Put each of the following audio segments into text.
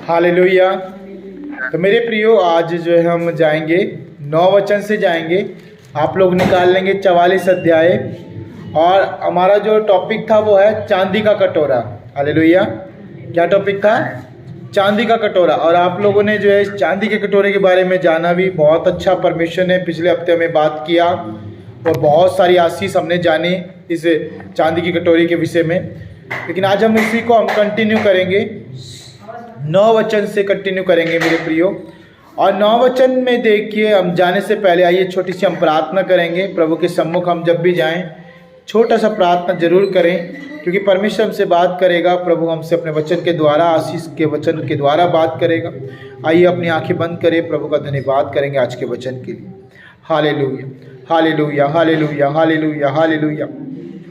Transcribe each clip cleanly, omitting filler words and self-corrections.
Hallelujah. तो मेरे प्रियो, आज जो है हम जाएंगे 9 वचन से जाएंगे। आप लोग निकाल लेंगे 44 अध्याय, और हमारा जो टॉपिक था वो है चांदी का कटोरा। हालेलुया। क्या टॉपिक था? चांदी का कटोरा। और आप लोगों ने जो है चांदी के कटोरे के बारे में जाना भी बहुत अच्छा। परमेश्वर ने पिछले हफ्ते में बात किया और बहुत सारी आशीष हमने जानी इस चांदी की कटोरी के विषय में। लेकिन आज हम इसी को कंटिन्यू करेंगे, 9 वचन से कंटिन्यू करेंगे मेरे प्रियो। और 9 वचन में देखिए, हम जाने से पहले आइए छोटी सी हम प्रार्थना करेंगे। प्रभु के सम्मुख हम जब भी जाएं छोटा सा प्रार्थना जरूर करें, क्योंकि परमेश्वर हमसे बात करेगा। प्रभु हमसे अपने वचन के द्वारा, आशीष के वचन के द्वारा बात करेगा। आइए अपनी आंखें बंद करें, प्रभु का धन्यवाद करेंगे आज के वचन के लिए। Hallelujah, hallelujah, hallelujah, hallelujah, hallelujah,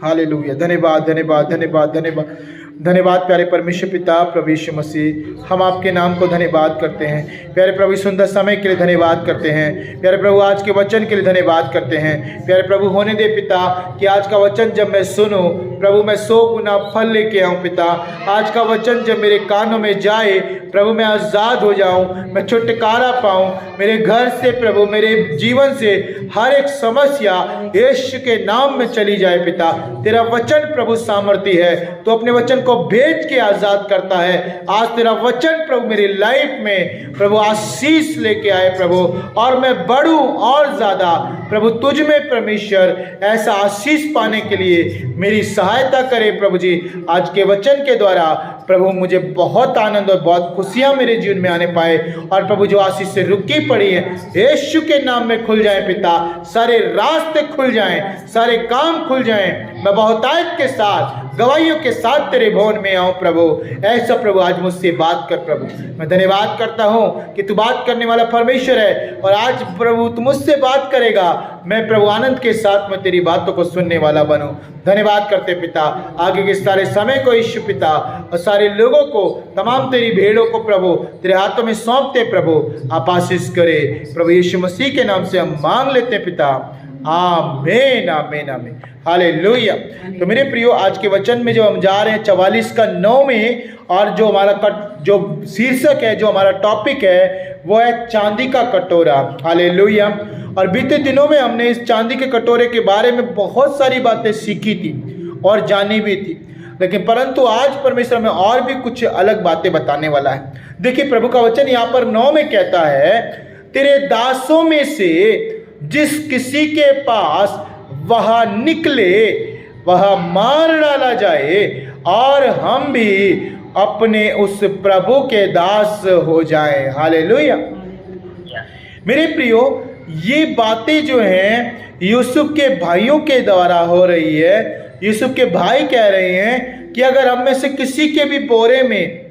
hallelujah. धन्यवाद, धन्यवाद, धन्यवाद, धन्यवाद, धन्यवाद प्यारे परमेश्वर पिता प्रभु यीशु मसीह। हम आपके नाम को धन्यवाद करते हैं प्यारे प्रभु। सुंदर समय के लिए धन्यवाद करते हैं प्यारे प्रभु। आज के वचन के लिए धन्यवाद करते हैं प्यारे प्रभु। होने दे पिता कि आज का वचन जब मैं सुनूं प्रभु, मैं 100 गुना फल लेके आऊं पिता। आज का वचन जब मेरे कानों में जाए प्रभु, मैं आज़ाद हो जाऊं, मैं छुटकारा पाऊं। मेरे घर से प्रभु, मेरे जीवन से हर एक समस्या यीशु के नाम में चली जाए पिता। तेरा वचन प्रभु सामर्थी है, तो अपने वचन को भेज के आज़ाद करता है। आज तेरा वचन प्रभु मेरी लाइफ में प्रभु आशीष लेके आए प्रभु, और मैं बढ़ूं और ज़्यादा प्रभु तुझ में परमेश्वर। ऐसा आशीष पाने के लिए मेरी सहायता करे प्रभु जी। आज के वचन के द्वारा प्रभु मुझे बहुत आनंद और बहुत खुशियाँ मेरे जीवन में आने पाए, और प्रभु जो आशीष से रुकी पड़ी है यीशु के नाम में खुल जाए पिता। सारे रास्ते खुल जाएं, सारे काम खुल जाएं। मैं बहुतायत के साथ, गवाहियों के साथ तेरे भवन में आऊं प्रभु। ऐसा प्रभु आज मुझसे बात कर प्रभु। मैं धन्यवाद करता हूं कि तू बात करने वाला परमेश्वर है, और आज प्रभु तू मुझसे बात करेगा। मैं प्रभु आनंद के साथ मैं तेरी बातों को सुनने वाला बनूं। धन्यवाद करते पिता। आगे के सारे समय को यीशु पिता, और सारे लोगों को, तमाम तेरी भेड़ों को प्रभु तेरे हाथों में सौंपते प्रभु। आप आशीष करे प्रभु, यीशु मसीह के नाम से हम मांग लेते पिता। आमीन, आमीन, आमीन। हालेलुया। तो मेरे प्रियो, आज के वचन में जो हम जा रहे हैं 44 का 9 में, और जो हमारा जो शीर्षक है, जो हमारा टॉपिक है वो है चांदी का कटोरा। हालेलुया। और बीते दिनों में हमने इस चांदी के कटोरे के बारे में बहुत सारी बातें सीखी थी और जानी भी थी, लेकिन परंतु आज परमेश्वर में और भी कुछ अलग बातें बताने वाला है। देखिए प्रभु का वचन यहाँ पर 9 में कहता है, तेरे दासों में से जिस किसी के पास वह निकले वह मार डाला जाए, और हम भी अपने उस प्रभु के दास हो जाएं। हालेलुया। मेरे प्रियो, ये बातें जो हैं यूसुफ के भाइयों के द्वारा हो रही है। यूसुफ के भाई कह रहे हैं कि अगर हम में से किसी के भी बोरे में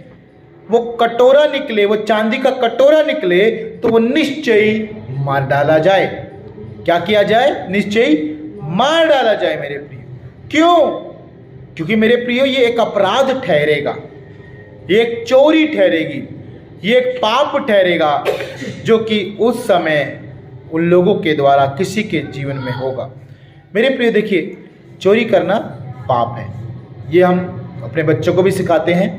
वो कटोरा निकले, वो चांदी का कटोरा निकले, तो वो निश्चय मार डाला जाए। क्या किया जाए? निश्चय मार डाला जाए मेरे प्रियो। क्यों? क्योंकि मेरे प्रियो ये एक अपराध ठहरेगा, ये एक चोरी ठहरेगी, ये एक पाप ठहरेगा, जो कि उस समय उन लोगों के द्वारा किसी के जीवन में होगा। मेरे प्रियो देखिए, चोरी करना पाप है। ये हम अपने बच्चों को भी सिखाते हैं,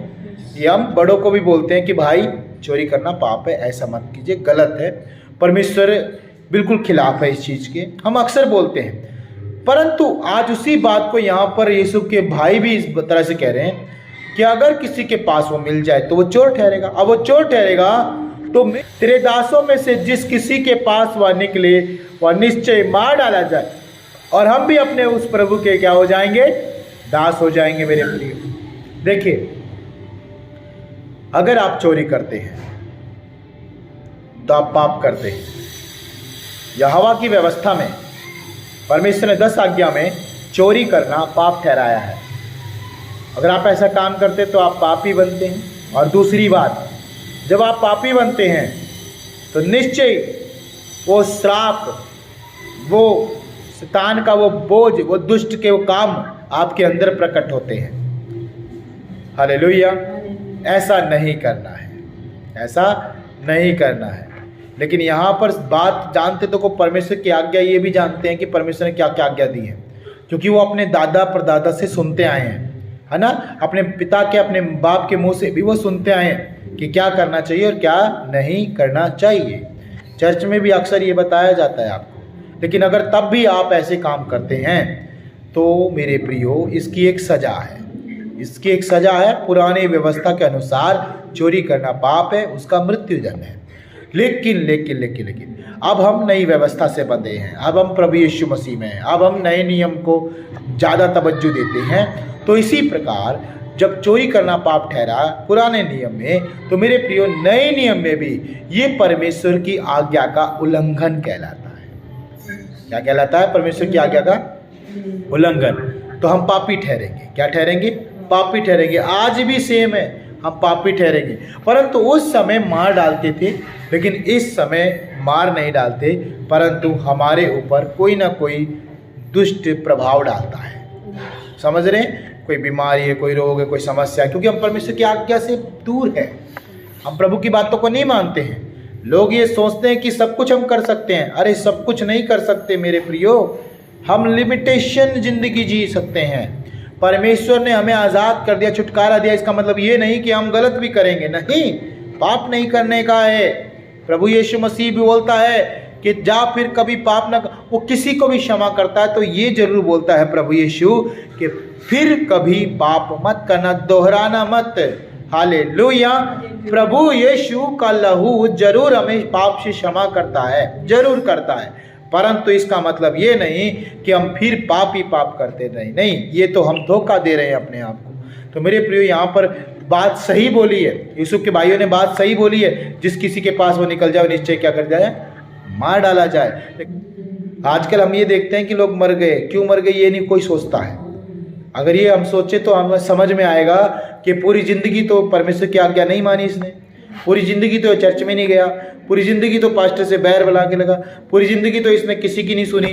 ये हम बड़ों को भी बोलते हैं कि भाई चोरी करना पाप है, ऐसा मत कीजिए, गलत है। परमेश्वर बिल्कुल खिलाफ है इस चीज़ के, हम अक्सर बोलते हैं। परंतु आज उसी बात को यहाँ पर यूसुफ के भाई भी इस तरह से कह रहे हैं कि अगर किसी के पास वो मिल जाए तो वो चोर ठहरेगा। अब वो चोर ठहरेगा तो तेरे दासों में से जिस किसी के पास वह निकले वह निश्चय मार डाला जाए, और हम भी अपने उस प्रभु के क्या हो जाएंगे? दास हो जाएंगे मेरे प्रिय। देखिए, अगर आप चोरी करते हैं तो आप पाप करते हैं। यहोवा की व्यवस्था में परमेश्वर ने 10 आज्ञा में चोरी करना पाप ठहराया है। अगर आप ऐसा काम करते तो आप पापी बनते हैं। और दूसरी बात, जब आप पापी बनते हैं तो निश्चय वो श्राप, वो शैतान का वो बोझ, वो दुष्ट के वो काम आपके अंदर प्रकट होते हैं। हालेलुया। ऐसा नहीं करना है, ऐसा नहीं करना है। लेकिन यहाँ पर बात जानते तो को परमेश्वर की आज्ञा ये भी जानते हैं कि परमेश्वर ने क्या क्या आज्ञा दी है, क्योंकि वो अपने दादा परदादा से सुनते आए हैं, है ना। अपने पिता के, अपने बाप के मुंह से भी वो सुनते आए हैं कि क्या करना चाहिए और क्या नहीं करना चाहिए। चर्च में भी अक्सर ये बताया जाता है आपको, लेकिन अगर तब भी आप ऐसे काम करते हैं तो मेरे प्रियो इसकी एक सज़ा है। इसकी एक सज़ा है, पुराने व्यवस्था के अनुसार चोरी करना पाप है, उसका मृत्युदंड है। लेकिन लेकिन लेकिन लेकिन अब हम नई व्यवस्था से बंधे हैं, अब हम प्रभु यीशु मसीह में हैं, अब हम नए नियम को ज़्यादा तवज्जो देते हैं। तो इसी प्रकार जब चोरी करना पाप ठहरा पुराने नियम में, तो मेरे प्रियो नए नियम में भी ये परमेश्वर की आज्ञा का उल्लंघन कहलाता है। क्या कहलाता है? परमेश्वर की आज्ञा का उल्लंघन। तो हम पापी ठहरेंगे। क्या ठहरेंगे? पापी ठहरेंगे। आज भी सेम है, हम पापी ठहरेंगे। परंतु उस समय मार डालते थे, लेकिन इस समय मार नहीं डालते, परंतु हमारे ऊपर कोई ना कोई दुष्ट प्रभाव डालता है। समझ रहे हैं? कोई बीमारी है, कोई रोग है, कोई समस्या है, क्योंकि हम परमेश्वर की आज्ञा से दूर है, हम प्रभु की बातों को नहीं मानते हैं। लोग ये सोचते हैं कि सब कुछ हम कर सकते हैं। अरे सब कुछ नहीं कर सकते मेरे प्रियो, हम लिमिटेशन जिंदगी जी सकते हैं। परमेश्वर ने हमें आज़ाद कर दिया, छुटकारा दिया। इसका मतलब ये नहीं कि हम गलत भी करेंगे, नहीं, पाप नहीं करने का है। प्रभु यीशु मसीह भी बोलता है कि जा फिर कभी पाप न, वो किसी को भी क्षमा करता है तो ये जरूर बोलता है प्रभु यीशु कि फिर कभी पाप मत करना, दोहराना मत। हालेलुया। प्रभु यीशु का लहू जरूर हमें पाप से क्षमा करता है, जरूर करता है, परंतु इसका मतलब ये नहीं कि हम फिर पाप ही पाप करते नहीं, ये तो हम धोखा दे रहे हैं अपने आप को। तो मेरे प्रियो यहाँ पर बात सही बोली है, यूसुफ के भाइयों ने बात सही बोली है। जिस किसी के पास वो निकल जाए निश्चय क्या कर जाए? मार डाला जाए। आजकल हम ये देखते हैं कि लोग मर गए, क्यों मर गए ये नहीं कोई सोचता है। अगर ये हम सोचे तो हमें समझ में आएगा कि पूरी ज़िंदगी तो परमेश्वर की आज्ञा नहीं मानी इसने, पूरी ज़िंदगी तो चर्च में नहीं गया, पूरी ज़िंदगी तो पास्टर से बैर बना के लगा, पूरी ज़िंदगी तो इसने किसी की नहीं सुनी,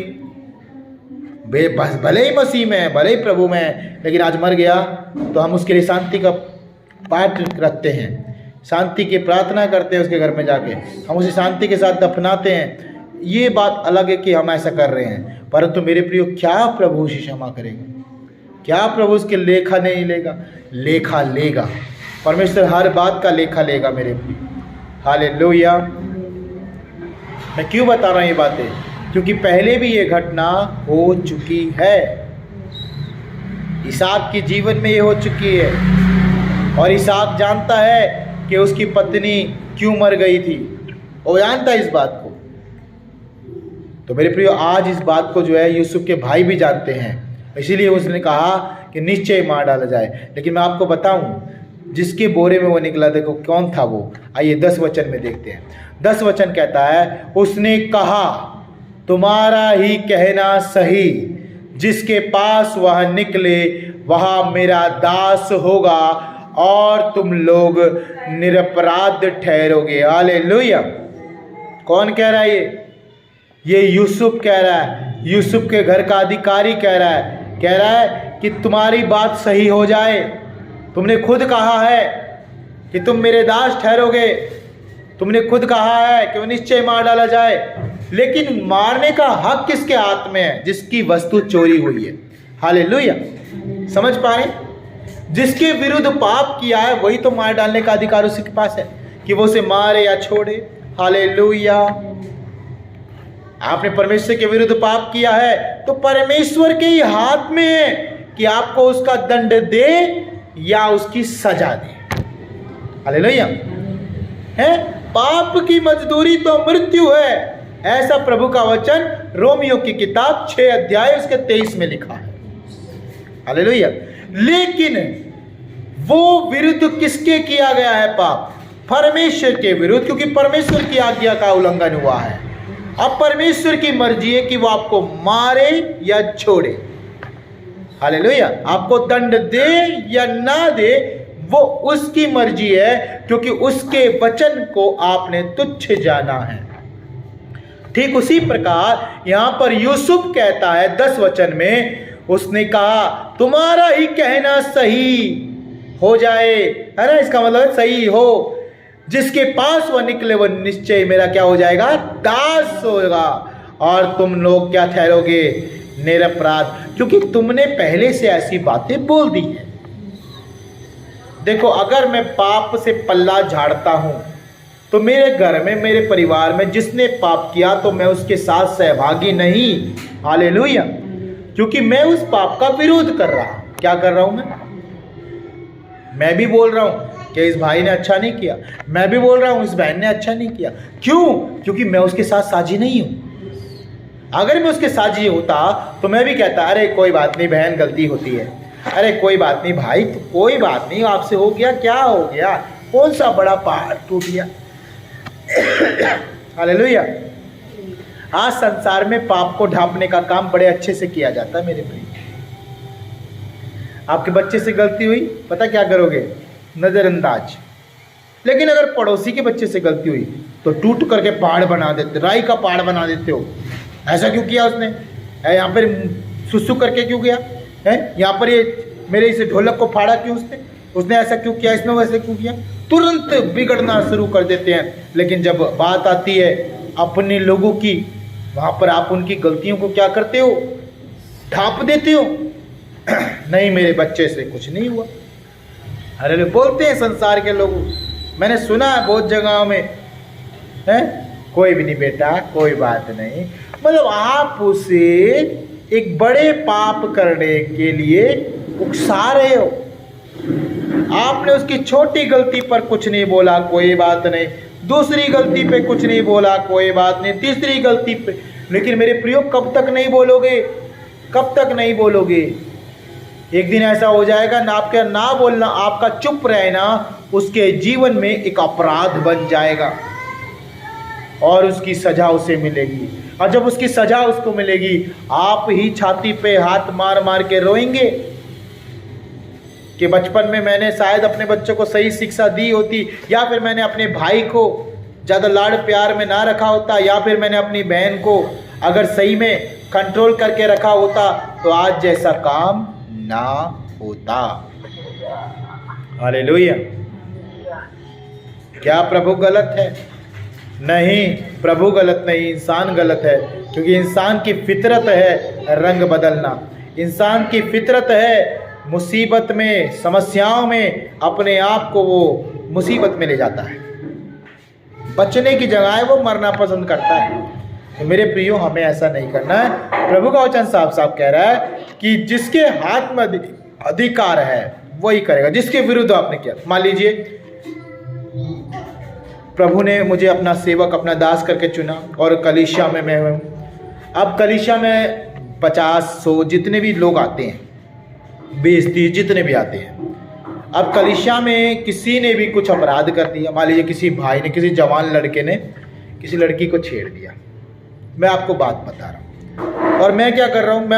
भले ही मसीह में है, भले ही प्रभु में है, लेकिन आज मर गया तो हम उसके लिए शांति का पाठ रखते हैं, शांति की प्रार्थना करते हैं उसके घर में जाके, हम उसे शांति के साथ दफनाते हैं। ये बात अलग है कि हम ऐसा कर रहे हैं, परंतु मेरे प्रियो क्या प्रभु उसे क्षमा करेगा? क्या प्रभु उसके लेखा नहीं लेगा? लेखा लेगा। परमेश्वर हर बात का लेखा लेगा मेरे प्रियो। हालेलुया। मैं क्यों बता रहा हूँ ये बातें? क्योंकि पहले भी ये घटना हो चुकी है, इसहाक के जीवन में ये हो चुकी है, और इसहाक जानता है कि उसकी पत्नी क्यों मर गई थी, वो जानता है इस बात को। तो मेरे प्रियो आज इस बात को जो है यूसुफ के भाई भी जानते हैं, इसीलिए उसने कहा कि निश्चय मार डाला जाए। लेकिन मैं आपको बताऊं जिसके बोरे में वो निकला, देखो कौन था वो। आइए 10 वचन में देखते हैं। 10 वचन कहता है, उसने कहा तुम्हारा ही कहना सही, जिसके पास वह निकले वह मेरा दास होगा और तुम लोग निरपराध ठहरोगे। हालेलुया। कौन कह रहा है? ये यूसुफ कह रहा है, यूसुफ के घर का अधिकारी कह रहा है कि तुम्हारी बात सही हो जाए। तुमने खुद कहा है कि तुम मेरे दास ठहरोगे, तुमने खुद कहा है कि वो निश्चय मार डाला जाए, लेकिन मारने का हक किसके हाथ में है? जिसकी वस्तु चोरी हुई है। हालेलुया। समझ पा रहे? जिसके विरुद्ध पाप किया है वही तो मार डालने का अधिकार उसी के पास है कि वो उसे मारे या छोड़े। हालेलुया। आपने परमेश्वर के विरुद्ध पाप किया है तो परमेश्वर के ही हाथ में है कि आपको उसका दंड दे या उसकी सजा दे। हालेलुया। है पाप की मजदूरी तो मृत्यु है, ऐसा प्रभु का वचन रोमियो की किताब 6 अध्याय उसके 23 में लिखा है। हालेलुया। लेकिन वो विरुद्ध किसके किया गया है पाप? परमेश्वर के विरुद्ध, क्योंकि परमेश्वर की आज्ञा का उल्लंघन हुआ है। अब परमेश्वर की मर्जी है कि वो आपको मारे या छोड़े। हालेलुया। आपको दंड दे या ना दे वो उसकी मर्जी है, क्योंकि उसके वचन को आपने तुच्छ जाना है। ठीक उसी प्रकार यहां पर यूसुफ कहता है 10 वचन में, उसने कहा तुम्हारा ही कहना सही हो जाए, है ना? इसका मतलब सही हो, जिसके पास वह निकले वह निश्चय मेरा क्या हो जाएगा? दास होगा, और तुम लोग क्या ठहरोगे? निरपराध, क्योंकि तुमने पहले से ऐसी बातें बोल दी है। देखो, अगर मैं पाप से पल्ला झाड़ता हूं तो मेरे घर में, मेरे परिवार में जिसने पाप किया तो मैं उसके साथ सहभागी नहीं। हालेलुया। क्योंकि मैं उस पाप का विरोध कर रहा हूं। क्या कर रहा हूं मैं भी बोल रहा हूं कि इस भाई ने अच्छा नहीं किया, मैं भी बोल रहा हूं इस बहन ने अच्छा नहीं किया। क्यों? क्योंकि मैं उसके साथ साझी नहीं हूं। अगर मैं उसके साझी होता तो मैं भी कहता अरे कोई बात नहीं बहन, गलती होती है, अरे कोई बात नहीं भाई, तो कोई बात नहीं, आपसे हो गया, क्या हो गया, कौन सा बड़ा पहाड़ टूट गया। हालेलुया। आज संसार में पाप को ढांपने का काम बड़े अच्छे से किया जाता है मेरे भाई। आपके बच्चे से गलती हुई, पता क्या करोगे? नजरअंदाज। लेकिन अगर पड़ोसी के बच्चे से गलती हुई तो टूट करके पहाड़ बना देते, राई का पहाड़ बना देते हो। ऐसा क्यों किया उसने? यहाँ पर सुसु करके क्यों गया है? यहाँ पर ये मेरे इस ढोलक को फाड़ा क्यों उसने ऐसा क्यों किया, इसने वैसे क्यों किया? तुरंत बिगड़ना शुरू कर देते हैं। लेकिन जब बात आती है अपने लोगों की, वहां पर आप उनकी गलतियों को क्या करते हो? ढांप देते हो। नहीं, मेरे बच्चे से कुछ नहीं हुआ। अरे बोलते हैं संसार के लोग, मैंने सुना है बहुत जगहों में, है कोई भी नहीं बेटा, कोई बात नहीं। मतलब आप उसे एक बड़े पाप करने के लिए उकसा रहे हो। आपने उसकी छोटी गलती पर कुछ नहीं बोला, कोई बात नहीं, दूसरी गलती पे कुछ नहीं बोला, कोई बात नहीं, तीसरी गलती पे। लेकिन मेरे प्रियो, कब तक नहीं बोलोगे? कब तक नहीं बोलोगे? एक दिन ऐसा हो जाएगा ना, आपका ना बोलना, आपका चुप रहना उसके जीवन में एक अपराध बन जाएगा और उसकी सजा उसे मिलेगी। और जब उसकी सजा उसको मिलेगी, आप ही छाती पे हाथ मार मार के रोएंगे कि बचपन में मैंने शायद अपने बच्चों को सही शिक्षा दी होती, या फिर मैंने अपने भाई को ज़्यादा लाड़ प्यार में ना रखा होता, या फिर मैंने अपनी बहन को अगर सही में कंट्रोल करके रखा होता तो आज जैसा काम ना होता। हालेलुया। क्या प्रभु गलत है? नहीं, प्रभु गलत नहीं, इंसान गलत है। क्योंकि इंसान की फितरत है रंग बदलना, इंसान की फितरत है मुसीबत में, समस्याओं में अपने आप को वो मुसीबत में ले जाता है। बचने की जगह वो मरना पसंद करता है। तो मेरे प्रियो, हमें ऐसा नहीं करना है। प्रभु का वचन साफ साफ कह रहा है कि जिसके हाथ में अधिकार है वही करेगा, जिसके विरुद्ध आपने किया। मान लीजिए प्रभु ने मुझे अपना सेवक, अपना दास करके चुना और कलीसिया में मैं हूँ। अब कलीसिया में 50-100 जितने भी लोग आते हैं, 20-30 जितने भी आते हैं। अब कलीसिया में किसी ने भी कुछ अपराध कर दिया, मान लीजिए किसी भाई ने, किसी जवान लड़के ने किसी लड़की को छेड़ दिया, मैं आपको बात बता रहा हूँ, और मैं क्या कर रहा हूँ, मैं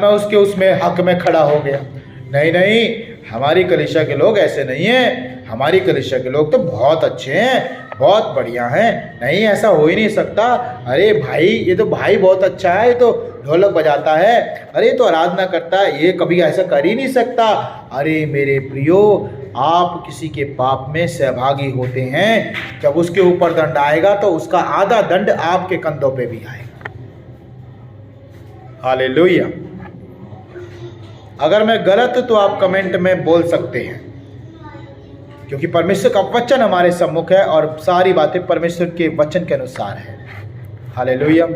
उसके उसमें हक में खड़ा हो गया। नहीं नहीं, हमारी कलीसिया के लोग ऐसे नहीं हैं, हमारी कलीसिया के लोग तो बहुत अच्छे हैं, बहुत बढ़िया हैं। नहीं, ऐसा हो ही नहीं सकता। अरे भाई, ये तो भाई बहुत अच्छा है, ये तो ढोलक बजाता है, अरे ये तो आराधना करता है, ये कभी ऐसा कर ही नहीं सकता। अरे मेरे प्रियो, आप किसी के पाप में सहभागी होते हैं, जब उसके ऊपर दंड आएगा तो उसका आधा दंड आपके कंधों पे भी आएगा। हालेलुया। अगर मैं गलत तो आप कमेंट में बोल सकते हैं, क्योंकि परमेश्वर का वचन हमारे सम्मुख है और सारी बातें परमेश्वर के वचन के अनुसार है। हालेलुया।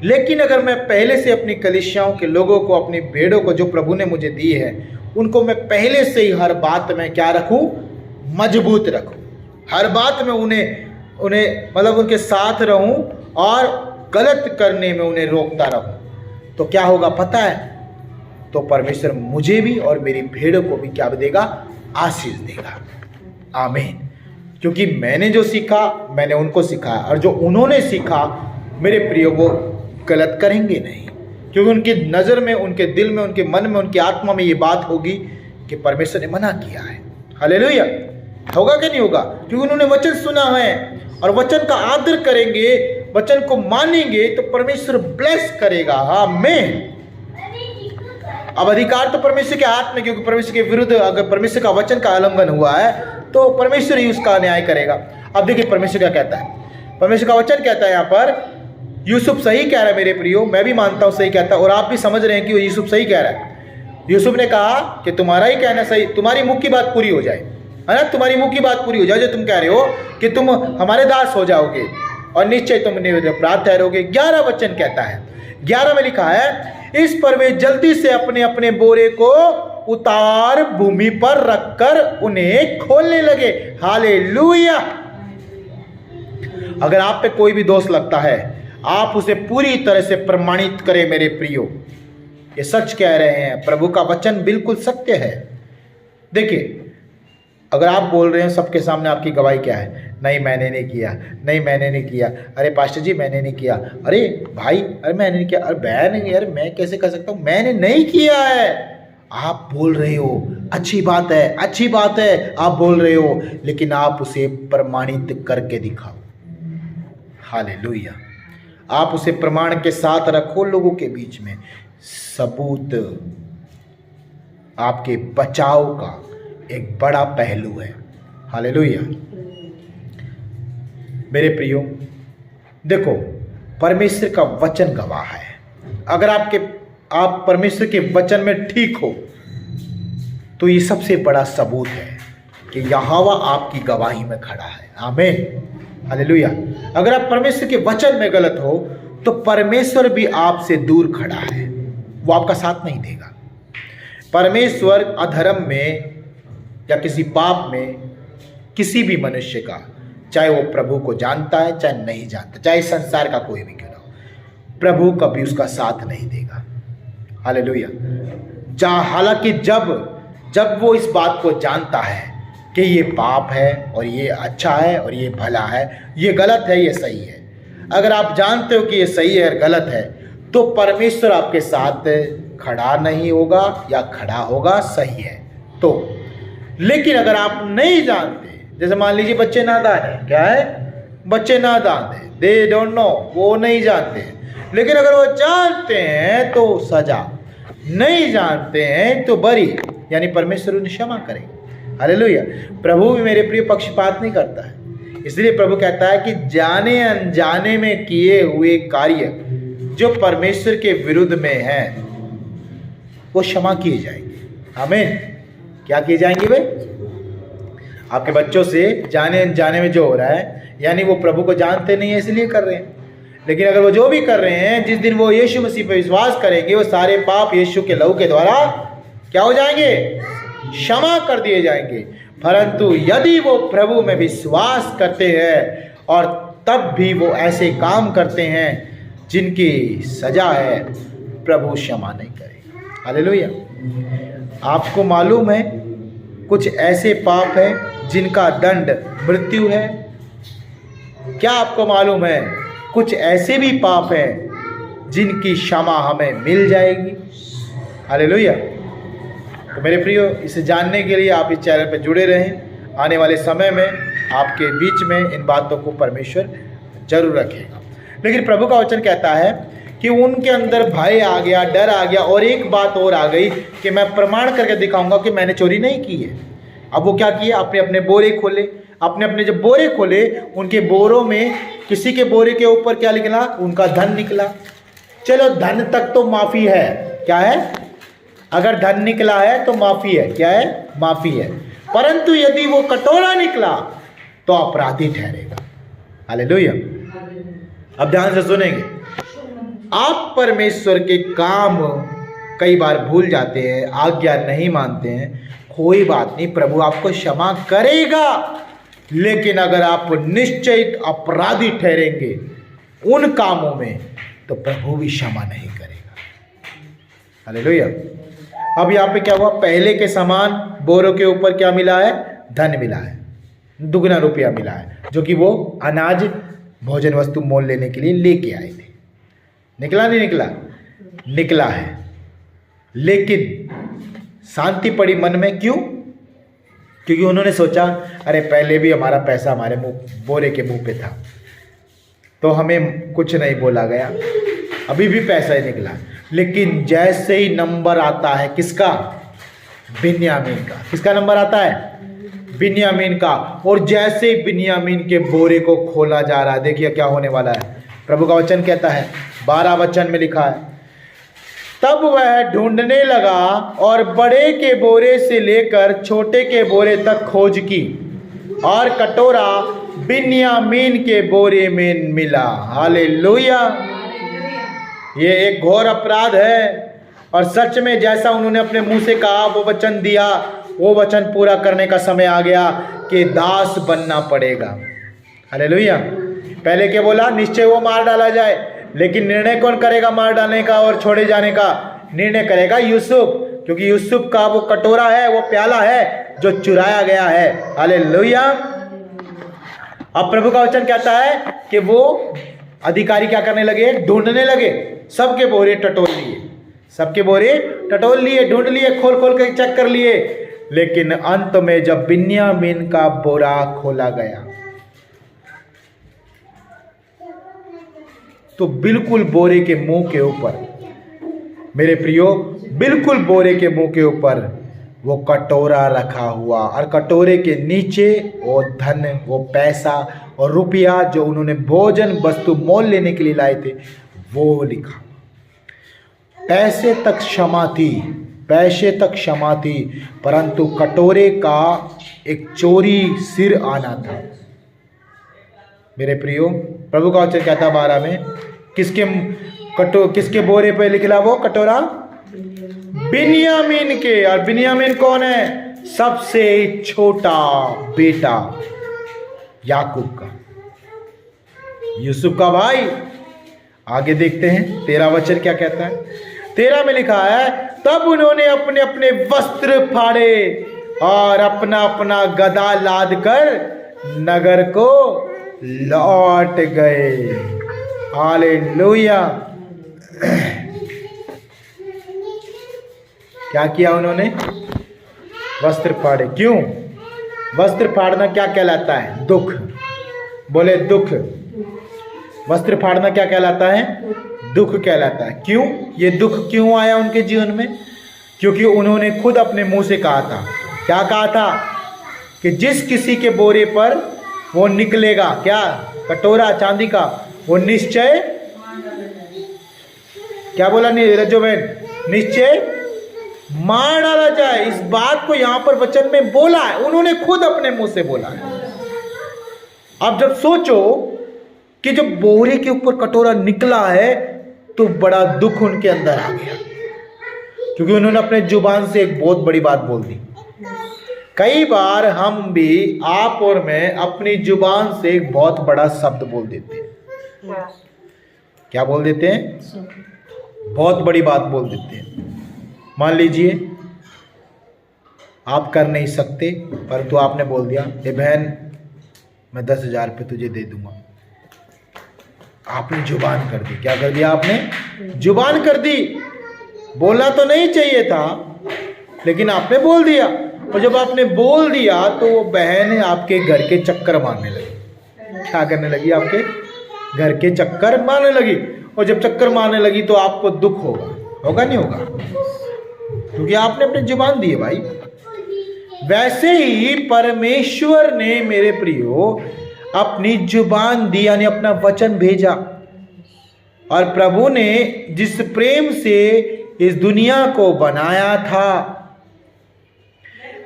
लेकिन अगर मैं पहले से अपनी कलीसियाओं के लोगों को, अपनी भेड़ों को जो प्रभु ने मुझे दी है, उनको मैं पहले से ही हर बात में क्या रखूं? मजबूत रखूं। हर बात में उन्हें मतलब उनके साथ रहूं और गलत करने में उन्हें रोकता रहूं, तो क्या होगा पता है? तो परमेश्वर मुझे भी और मेरी भेड़ों को भी क्या देगा? आशीष देगा। आमीन। क्योंकि मैंने जो सीखा मैंने उनको सिखाया, और जो उन्होंने सीखा मेरे प्रियो वो गलत करेंगे नहीं, क्योंकि उनकी नज़र में, उनके दिल में, उनके मन में, उनकी आत्मा में ये बात होगी कि परमेश्वर ने मना किया है। हालेलुया। होगा कि नहीं होगा? क्योंकि उन्होंने वचन सुना है और वचन का आदर करेंगे, वचन को मानेंगे तो परमेश्वर ब्लेस करेगा। आमीन। अब अधिकार तो परमेश्वर के हाथ में, क्योंकि परमेश्वर के विरुद्ध अगर परमेश्वर का वचन का उल्लंघन हुआ है तो परमेश्वर ही उसका न्याय करेगा। अब देखिए परमेश्वर क्या कहता है। परमेश्वर का वचन कहता है यहाँ पर, यूसुफ सही कह रहा है मेरे प्रियो, मैं भी मानता हूँ सही कहता है, और आप भी समझ रहे हैं कि यूसुफ सही कह रहा है। यूसुफ ने कहा कि तुम्हारा ही कहना सही, तुम्हारी मुख की बात पूरी हो जाए, है ना, तुम्हारी मुख की बात पूरी हो जाए जो तुम कह रहे हो कि तुम हमारे दास हो जाओगे और निश्चय तुम निरपराध ठहरोगे। 11 वचन कहता है, 11 में लिखा है, इस पर वे जल्दी से अपने अपने बोरे को उतार भूमि पर रखकर उन्हें खोलने लगे। हालेलुया। अगर आप पे कोई भी दोष लगता है, आप उसे पूरी तरह से प्रमाणित करें मेरे प्रियो। ये सच कह रहे हैं, प्रभु का वचन बिल्कुल सत्य है। देखिए, अगर आप बोल रहे हैं सबके सामने, आपकी गवाही क्या है? नहीं मैंने नहीं किया, नहीं मैंने नहीं किया, अरे पास्टर जी मैंने नहीं किया, अरे भाई अरे मैंने नहीं किया, अरे बहन यार मैं कैसे कर सकता हूँ, मैंने नहीं किया है। आप बोल रहे हो, अच्छी बात है, अच्छी बात है, आप बोल रहे हो, लेकिन आप उसे प्रमाणित करके दिखाओ। हालेलुया। आप उसे प्रमाण के साथ रखो लोगों के बीच में। सबूत आपके बचाव का एक बड़ा पहलू है। हालेलुया। मेरे प्रियो, देखो, परमेश्वर का वचन गवाह है। अगर आप परमेश्वर के वचन में ठीक हो तो ये सबसे बड़ा सबूत है कि यहोवा आपकी गवाही में खड़ा है। आमीन। हालेलुया। अगर आप परमेश्वर के वचन में गलत हो तो परमेश्वर भी आपसे दूर खड़ा है, वो आपका साथ नहीं देगा। परमेश्वर अधर्म में या किसी पाप में किसी भी मनुष्य का, चाहे वो प्रभु को जानता है चाहे नहीं जानता, चाहे संसार का कोई भी क्यों ना हो, प्रभु कभी उसका साथ नहीं देगा। हालेलुया। हालांकि जब वो इस बात को जानता है कि ये पाप है और ये अच्छा है और ये भला है, ये गलत है ये सही है, अगर आप जानते हो कि ये सही है और गलत है, तो परमेश्वर आपके साथ खड़ा नहीं होगा या खड़ा होगा, सही है तो। लेकिन अगर आप नहीं जानते, जैसे मान लीजिए बच्चे नादान है, क्या है, बच्चे नादान है, दे डोंट नो, वो नहीं जानते। लेकिन अगर वो जानते हैं तो सजा, नहीं जानते हैं तो बरी, यानी परमेश्वर उन्हें क्षमा करेगा। हालेलुया। प्रभु भी मेरे प्रिय पक्षपात नहीं करता है, इसलिए प्रभु कहता है कि जाने अनजाने में किए हुए कार्य जो परमेश्वर के विरुद्ध में हैं वो क्षमा किए जाएंगे। आमीन। क्या किए जाएंगे भाई? आपके बच्चों से जाने अनजाने में जो हो रहा है, यानी वो प्रभु को जानते नहीं है इसलिए कर रहे हैं, लेकिन अगर वो जो भी कर रहे हैं, जिस दिन वो यीशु मसीह पर विश्वास करेंगे, वो सारे पाप यीशु के लहू के द्वारा क्या हो जाएंगे? क्षमा कर दिए जाएंगे। परंतु यदि वो प्रभु में विश्वास करते हैं और तब भी वो ऐसे काम करते हैं जिनकी सजा है, प्रभु क्षमा नहीं करेगा। हालेलुया। आपको मालूम है कुछ ऐसे पाप है जिनका दंड मृत्यु है? क्या आपको मालूम है कुछ ऐसे भी पाप है जिनकी क्षमा हमें मिल जाएगी? हालेलुया। तो मेरे प्रियो, इसे जानने के लिए आप इस चैनल पर जुड़े रहें। आने वाले समय में आपके बीच में इन बातों को परमेश्वर जरूर रखेगा। लेकिन प्रभु का वचन कहता है कि उनके अंदर भय आ गया, डर आ गया, और एक बात और आ गई कि मैं प्रमाण करके दिखाऊंगा कि मैंने चोरी नहीं की है। अब वो क्या किए? अपने अपने बोरे खोले। अपने अपने जब बोरे खोले, उनके बोरों में किसी के बोरे के ऊपर क्या निकला? उनका धन निकला। चलो, धन तक तो माफ़ी है। क्या है? अगर धन निकला है तो माफ़ी है। क्या है? माफ़ी है। परंतु यदि वो कटोरा निकला तो अपराधी ठहरेगा। हालेलुया। अब ध्यान से सुनेंगे। आप परमेश्वर के काम कई बार भूल जाते हैं, आज्ञा नहीं मानते हैं, कोई बात नहीं, प्रभु आपको क्षमा करेगा। लेकिन अगर आप निश्चय अपराधी ठहरेंगे उन कामों में, तो प्रभु भी क्षमा नहीं करेगा। हालेलुया। अब यहाँ पे क्या हुआ? पहले के समान बोरों के ऊपर क्या मिला है? धन मिला है, दुगना रुपया मिला है, जो कि वो अनाज, भोजन वस्तु मोल लेने के लिए लेके आए थे। निकला नहीं निकला? निकला है। लेकिन शांति पड़ी मन में। क्यों? क्योंकि उन्होंने सोचा, अरे पहले भी हमारा पैसा हमारे बोरे के मुंह पे था, तो हमें कुछ नहीं बोला गया, अभी भी पैसा ही निकला। लेकिन जैसे ही नंबर आता है किसका? बिन्यामीन का। किसका नंबर आता है? बिन्यामीन का। और जैसे ही बिन्यामीन के बोरे को खोला जा रहा है, देखिए क्या होने वाला है। प्रभु का वचन कहता है, 12 वचन में लिखा है, तब वह ढूंढने लगा और बड़े के बोरे से लेकर छोटे के बोरे तक खोज की, और कटोरा बिन्यामीन के बोरे में मिला। हालेलुया। ये एक घोर अपराध है, और सच में जैसा उन्होंने अपने मुंह से कहा, वो वचन दिया, वो वचन पूरा करने का समय आ गया कि दास बनना पड़ेगा। हालेलुया। पहले क्या बोला? निश्चय वो मार डाला जाए, लेकिन निर्णय कौन करेगा मार डालने का और छोड़े जाने का? निर्णय करेगा यूसुफ, क्योंकि यूसुफ का वो कटोरा है, वो प्याला है जो चुराया गया है। हालेलुया। अब प्रभु का वचन कहता है कि वो अधिकारी क्या करने लगे? ढूंढने लगे। सबके बोरे टटोल लिए, सबके बोरे टटोल लिए, ढूंढ लिए, खोल खोल के चेक कर लिए, लेकिन अंत में जब बिन्यामीन का बोरा खोला गया तो बिल्कुल बोरे के मुंह के ऊपर, मेरे प्रियो, बिल्कुल बोरे के मुंह के ऊपर वो कटोरा रखा हुआ, और कटोरे के नीचे वो धन, वो पैसा और रुपया जो उन्होंने भोजन वस्तु मोल लेने के लिए लाए थे, वो लिखा। पैसे तक क्षमा थी, पैसे तक क्षमा थी, परंतु कटोरे का एक चोरी सिर आना था। मेरे प्रियो, प्रभु का वचन कहता 12 में, किसके बोरे पे लिखला वो कटोरा? बिन्यामीन के। और बिन्यामीन कौन है? सबसे छोटा बेटा याकूब का, यूसुफ का भाई। आगे देखते हैं 13 वचन क्या कहता है। 13 में लिखा है, तब उन्होंने अपने अपने वस्त्र फाड़े और अपना अपना गदा लाद कर नगर को लौट गए। हालेलुया। क्या किया उन्होंने? वस्त्र फाड़े। क्यों? वस्त्र फाड़ना क्या कहलाता है? दुख। बोले दुख। वस्त्र फाड़ना क्या कहलाता है? दुख कहलाता है। क्यों? ये दुख क्यों आया उनके जीवन में? क्योंकि उन्होंने खुद अपने मुंह से कहा था। क्या कहा था? कि जिस किसी के बोरे पर वो निकलेगा, क्या? कटोरा चांदी का, वो निश्चय, क्या बोला रजोबेन? निश्चय मार डाला जाए। इस बात को यहां पर वचन में बोला है, उन्होंने खुद अपने मुंह से बोला है। अब जब सोचो कि जब बोरे के ऊपर कटोरा निकला है तो बड़ा दुख उनके अंदर आ गया, क्योंकि उन्होंने अपने जुबान से एक बहुत बड़ी बात बोल दी। कई बार हम भी, आप और मैं, अपनी जुबान से एक बहुत बड़ा शब्द बोल देते हैं। क्या बोल देते हैं? बहुत बड़ी बात बोल देते हैं। मान लीजिए आप कर नहीं सकते, परंतु आपने बोल दिया, ए बहन मैं 10,000 रुपये तुझे दे दूंगा। आपने जुबान कर दी। क्या कर दिया आपने? जुबान कर दी। बोलना तो नहीं चाहिए था, लेकिन आपने बोल दिया। और जब आपने बोल दिया तो वो बहन आपके घर के चक्कर मारने लगी। क्या करने लगी? आपके घर के चक्कर मारने लगी। और जब चक्कर मारने लगी तो आपको दुख होगा, होगा नहीं होगा? क्योंकि आपने अपनी जुबान दी है भाई। वैसे ही परमेश्वर ने, मेरे प्रियो, अपनी जुबान दी, यानी अपना वचन भेजा। और प्रभु ने जिस प्रेम से इस दुनिया को बनाया था,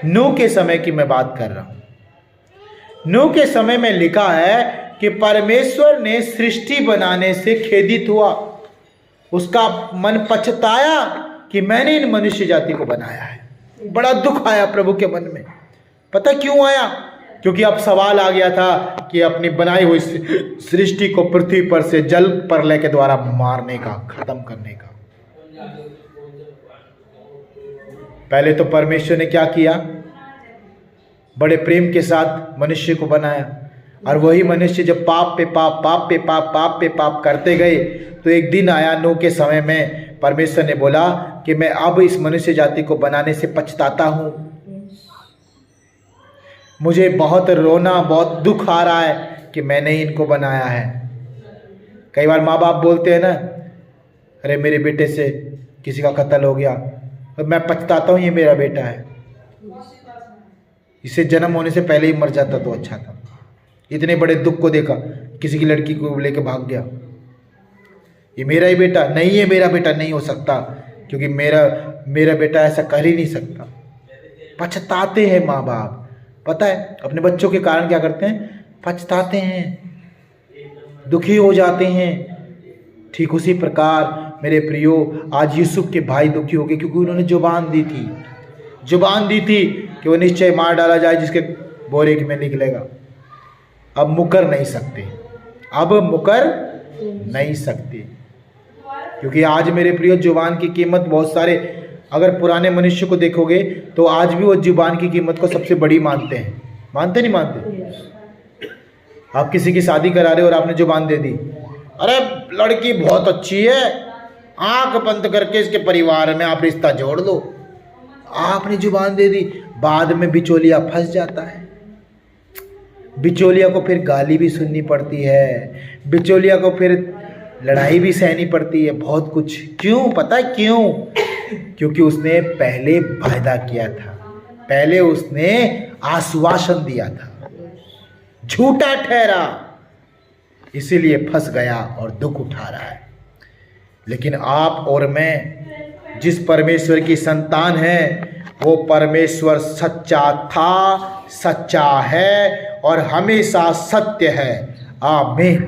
नूह के समय की मैं बात कर रहा हूं। नूह के समय में लिखा है कि परमेश्वर ने सृष्टि बनाने से खेदित हुआ, उसका मन पछताया कि मैंने इन मनुष्य जाति को बनाया है। बड़ा दुख आया प्रभु के मन में। पता क्यों आया? क्योंकि अब सवाल आ गया था कि अपनी बनाई हुई सृष्टि को पृथ्वी पर से जल प्रलय के द्वारा मारने का, खत्म करने का। पहले तो परमेश्वर ने क्या किया? बड़े प्रेम के साथ मनुष्य को बनाया, और वही मनुष्य जब पाप पे पाप, पाप पे पाप, पाप पे पाप करते गए, तो एक दिन आया नूह के समय में, परमेश्वर ने बोला कि मैं अब इस मनुष्य जाति को बनाने से पछताता हूं। मुझे बहुत रोना, बहुत दुख आ रहा है कि मैंने इनको बनाया है। कई बार माँ बाप बोलते हैं ना, अरे मेरे बेटे से किसी का कत्ल हो गया, तो मैं पछताता हूँ ये मेरा बेटा है, इसे जन्म होने से पहले ही मर जाता तो अच्छा था। इतने बड़े दुख को देखा, किसी की लड़की को लेके भाग गया, ये मेरा ही बेटा नहीं है, मेरा बेटा नहीं हो सकता, क्योंकि मेरा बेटा ऐसा कर ही नहीं सकता। पछताते हैं माँ बाप, पता है अपने बच्चों के कारण क्या करते हैं, पछताते हैं, दुखी हो जाते हैं। ठीक उसी प्रकार मेरे प्रियो आज यूसुफ के भाई दुखी हो गए, क्योंकि उन्होंने जुबान दी थी कि वो निश्चय मार डाला जाए जिसके बोरे में निकलेगा। अब मुकर नहीं सकते, क्योंकि आज मेरे प्रियो जुबान की कीमत बहुत सारे, अगर पुराने मनुष्य को देखोगे तो आज भी वो जुबान की कीमत को सबसे बड़ी मानते हैं। मानते नहीं मानते? आप किसी की शादी करा रहे हो और आपने जुबान दे दी, अरे लड़की बहुत अच्छी है, आंख बंद करके इसके परिवार में आप रिश्ता जोड़ लो। आपने जुबान दे दी, बाद में बिचौलिया फंस जाता है। बिचौलिया को फिर गाली भी सुननी पड़ती है, बिचौलिया को फिर लड़ाई भी सहनी पड़ती है, बहुत कुछ। क्यों? पता है क्यों? क्योंकि उसने पहले वायदा किया था, पहले उसने आश्वासन दिया था, झूठा ठहरा, इसीलिए फंस गया और दुख उठा रहा है। लेकिन आप और मैं जिस परमेश्वर की संतान है, वो परमेश्वर सच्चा था, सच्चा है और हमेशा सत्य है। आमीन।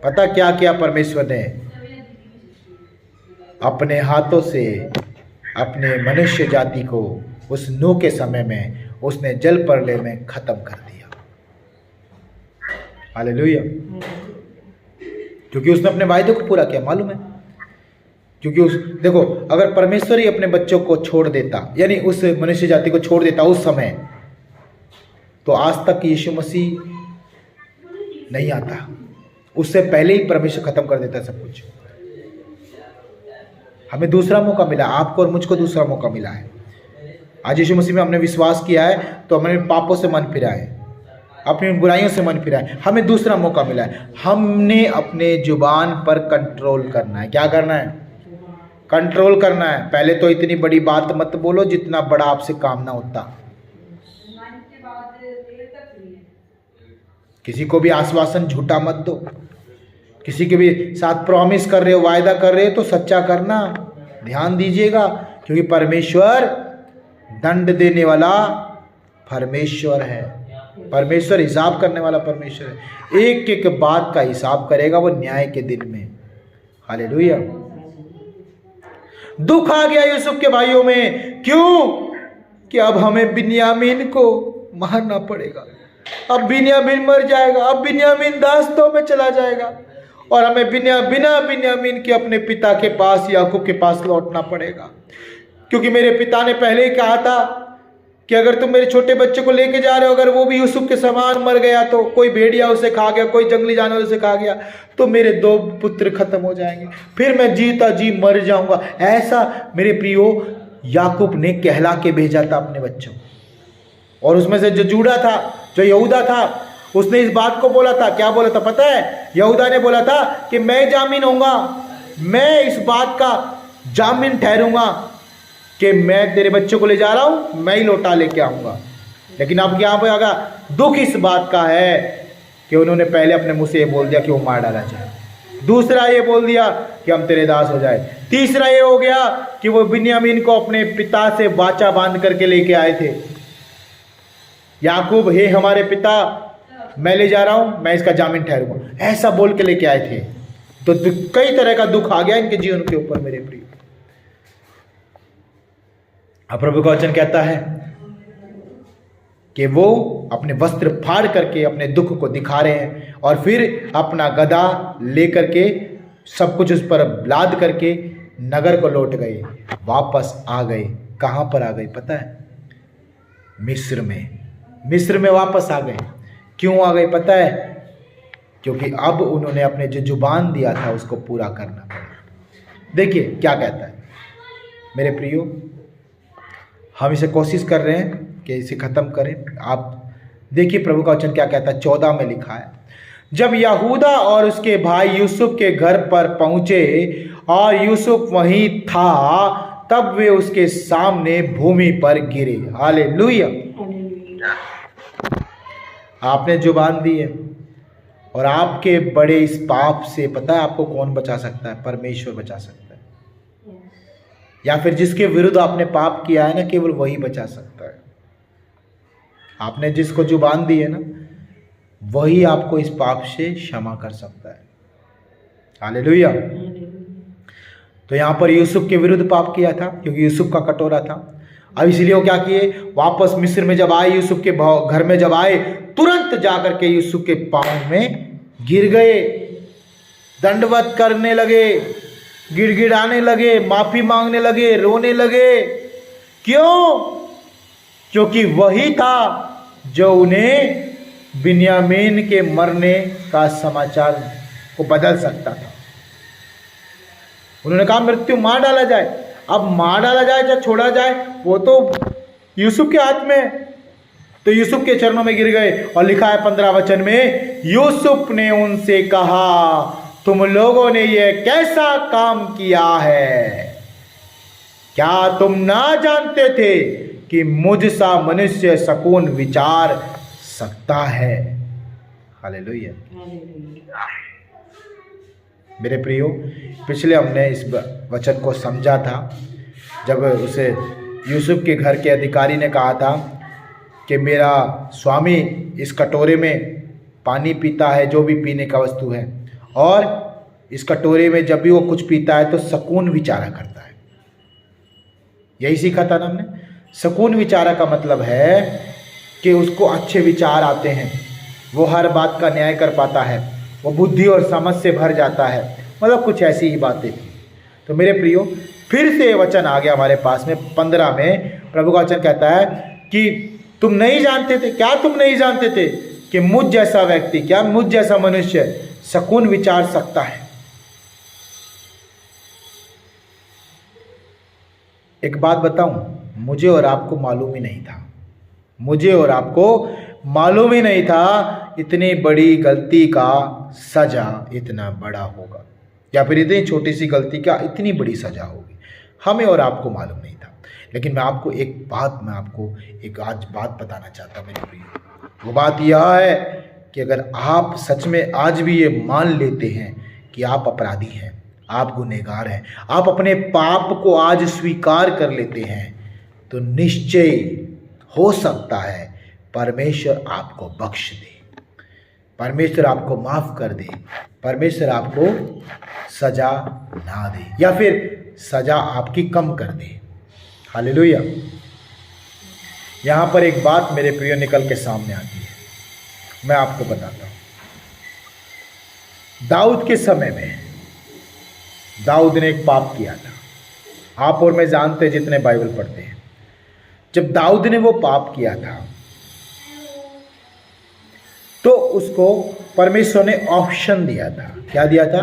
पता क्या किया परमेश्वर ने? अपने हाथों से अपने मनुष्य जाति को उस नूह के समय में उसने जल प्रलय में खत्म कर दिया। हालेलुया। क्योंकि उसने अपने वायदे को पूरा किया, मालूम है? क्योंकि देखो, अगर परमेश्वर ही अपने बच्चों को छोड़ देता, यानी उस मनुष्य जाति को छोड़ देता उस समय, तो आज तक यीशु मसीह नहीं आता। उससे पहले ही परमेश्वर खत्म कर देता सब कुछ। हमें दूसरा मौका मिला, आपको और मुझको दूसरा मौका मिला है। आज यीशु मसीह में हमने विश्वास किया है तो हमने पापों से मन फिरा है, अपनी बुराइयों से मन फिरा है। हमें दूसरा मौका मिला है। हमने अपने जुबान पर कंट्रोल करना है। क्या करना है? कंट्रोल करना है। पहले तो इतनी बड़ी बात मत बोलो जितना बड़ा आपसे काम ना होता। किसी को भी आश्वासन झूठा मत दो। किसी के भी साथ प्रॉमिस कर रहे हो, वायदा कर रहे हो तो सच्चा करना। ध्यान दीजिएगा, क्योंकि परमेश्वर दंड देने वाला परमेश्वर है। परमेश्वर हिसाब करने वाला परमेश्वर है। एक एक बात का हिसाब करेगा वो न्याय के दिन में। हालेलुया। दुख आ गया यूसुफ के भाइयों में। क्यों? कि अब हमें बिन्यामीन को मारना पड़ेगा। अब बिन्यामीन मर जाएगा, अब बिन्यामीन दास्तों में चला जाएगा और हमें बिना बिन्यामीन के अपने पिता के पास, याकूब के पास लौटना पड़ेगा। क्योंकि मेरे पिता ने पहले ही कहा था कि अगर तुम मेरे छोटे बच्चे को लेके जा रहे हो, अगर वो भी यूसुफ के समान मर गया, तो कोई भेड़िया उसे खा गया, कोई जंगली जानवर उसे खा गया, तो मेरे 2 पुत्र खत्म हो जाएंगे, फिर मैं जीता जी मर जाऊंगा। ऐसा मेरे प्रियो याकूब ने कहला के भेजा था अपने बच्चों। और उसमें से जो जूड़ा था, जो यहूदा था, उसने इस बात को बोला था। क्या बोला था पता है? यहूदा ने बोला था कि मैं जामीन होऊंगा, मैं इस बात का जामीन ठहरूंगा कि मैं तेरे बच्चों को ले जा रहा हूं, मैं ही लौटा लेके आऊंगा। लेकिन अब यहाँ पे आगा दुख इस बात का है कि उन्होंने पहले अपने मुंह से ये बोल दिया कि वो मार डाला जाए। दूसरा ये बोल दिया कि हम तेरे दास हो जाए। तीसरा ये हो गया कि वो बिन्यामीन को अपने पिता से वाचा बांध करके लेके आए थे। याकूब, हे हमारे पिता, मैं ले जा रहा हूं, मैं इसका जामीन ठहरूंगा, ऐसा बोल के लेके आए थे। तो कई तरह का दुख आ गया इनके जीवन के ऊपर मेरे प्रिय। अब प्रभु का वचन कहता है कि वो अपने वस्त्र फाड़ करके अपने दुख को दिखा रहे हैं और फिर अपना गदा लेकर के सब कुछ उस पर लाद करके नगर को लौट गए, वापस आ गए। कहां पर आ गए पता है? मिस्र में वापस आ गए। क्यों आ गए पता है? क्योंकि अब उन्होंने अपने जो जुबान दिया था उसको पूरा करना पड़ा। देखिए क्या कहता है मेरे प्रियो, हम इसे कोशिश कर रहे हैं कि इसे ख़त्म करें। आप देखिए प्रभु का वचन क्या कहता है। 14 में लिखा है, जब यहूदा और उसके भाई यूसुफ के घर पर पहुंचे और यूसुफ वहीं था, तब वे उसके सामने भूमि पर गिरे। हालेलुया। आपने जुबान दी है और आपके बड़े इस पाप से पता है आपको कौन बचा सकता है? परमेश्वर बचा सकता है। या फिर जिसके विरुद्ध आपने पाप किया है ना, केवल वही बचा सकता है। आपने जिसको जुबान दी है ना, वही आपको इस पाप से क्षमा कर सकता है। हालेलुया। तो यहाँ पर यूसुफ के विरुद्ध पाप किया था, क्योंकि यूसुफ का कटोरा था। अब इसलिए वो क्या किए, वापस मिस्र में जब आए, यूसुफ के घर में जब आए, तुरंत जाकर के यूसुफ के पांव में गिर गए, दंडवत करने लगे, गिड़गिड़ाने लगे, माफी मांगने लगे, रोने लगे। क्यों? क्योंकि वही था जो उन्हें बिन्यामीन के मरने का समाचार को बदल सकता था। उन्होंने कहा मृत्यु मार डाला जाए। अब मार डाला जाए या छोड़ा जाए, वो तो यूसुफ के हाथ में है। तो यूसुफ के चरणों में गिर गए, और लिखा है 15 वचन में, यूसुफ ने उनसे कहा, तुम लोगों ने यह कैसा काम किया है? क्या तुम ना जानते थे कि मुझ सा मनुष्य सकून विचार सकता है? हालेलुया। मेरे प्रियो, पिछले हमने इस वचन को समझा था, जब उसे यूसुफ के घर के अधिकारी ने कहा था कि मेरा स्वामी इस कटोरे में पानी पीता है, जो भी पीने का वस्तु है, और इस कटोरे में जब भी वो कुछ पीता है तो सकून विचारा करता है। यही सीखा था ना हमने। सकून विचारा का मतलब है कि उसको अच्छे विचार आते हैं, वो हर बात का न्याय कर पाता है, वो बुद्धि और समझ से भर जाता है, मतलब कुछ ऐसी ही बातें थी। तो मेरे प्रियो, फिर से वचन आ गया हमारे पास में 15 में। प्रभु का वचन कहता है कि तुम नहीं जानते थे, क्या तुम नहीं जानते थे कि मुझ जैसा व्यक्ति, क्या मुझ जैसा मनुष्य सकून विचार सकता है? एक बात बताऊं, मुझे और आपको मालूम ही नहीं था, मुझे और आपको मालूम ही नहीं था इतनी बड़ी गलती का सजा इतना बड़ा होगा, या फिर इतनी छोटी सी गलती का इतनी बड़ी सजा होगी। हमें और आपको मालूम नहीं था। लेकिन मैं आपको एक आज बात बताना चाहता हूँ मेरे प्रिय। वो बात यह है कि अगर आप सच में आज भी ये मान लेते हैं कि आप अपराधी हैं, आप गुनहगार हैं, आप अपने पाप को आज स्वीकार कर लेते हैं, तो निश्चय हो सकता है परमेश्वर आपको बख्श दे, परमेश्वर आपको माफ कर दे, परमेश्वर आपको सजा ना दे, या फिर सजा आपकी कम कर दे। हालेलुया। यहाँ पर एक बात मेरे प्रिय निकल के सामने आती है, मैं आपको बताता हूँ। दाऊद के समय में दाऊद ने एक पाप किया था। आप और मैं जानते, जितने बाइबल पढ़ते हैं, जब दाऊद ने वो पाप किया था तो उसको परमेश्वर ने ऑप्शन दिया था। क्या दिया था?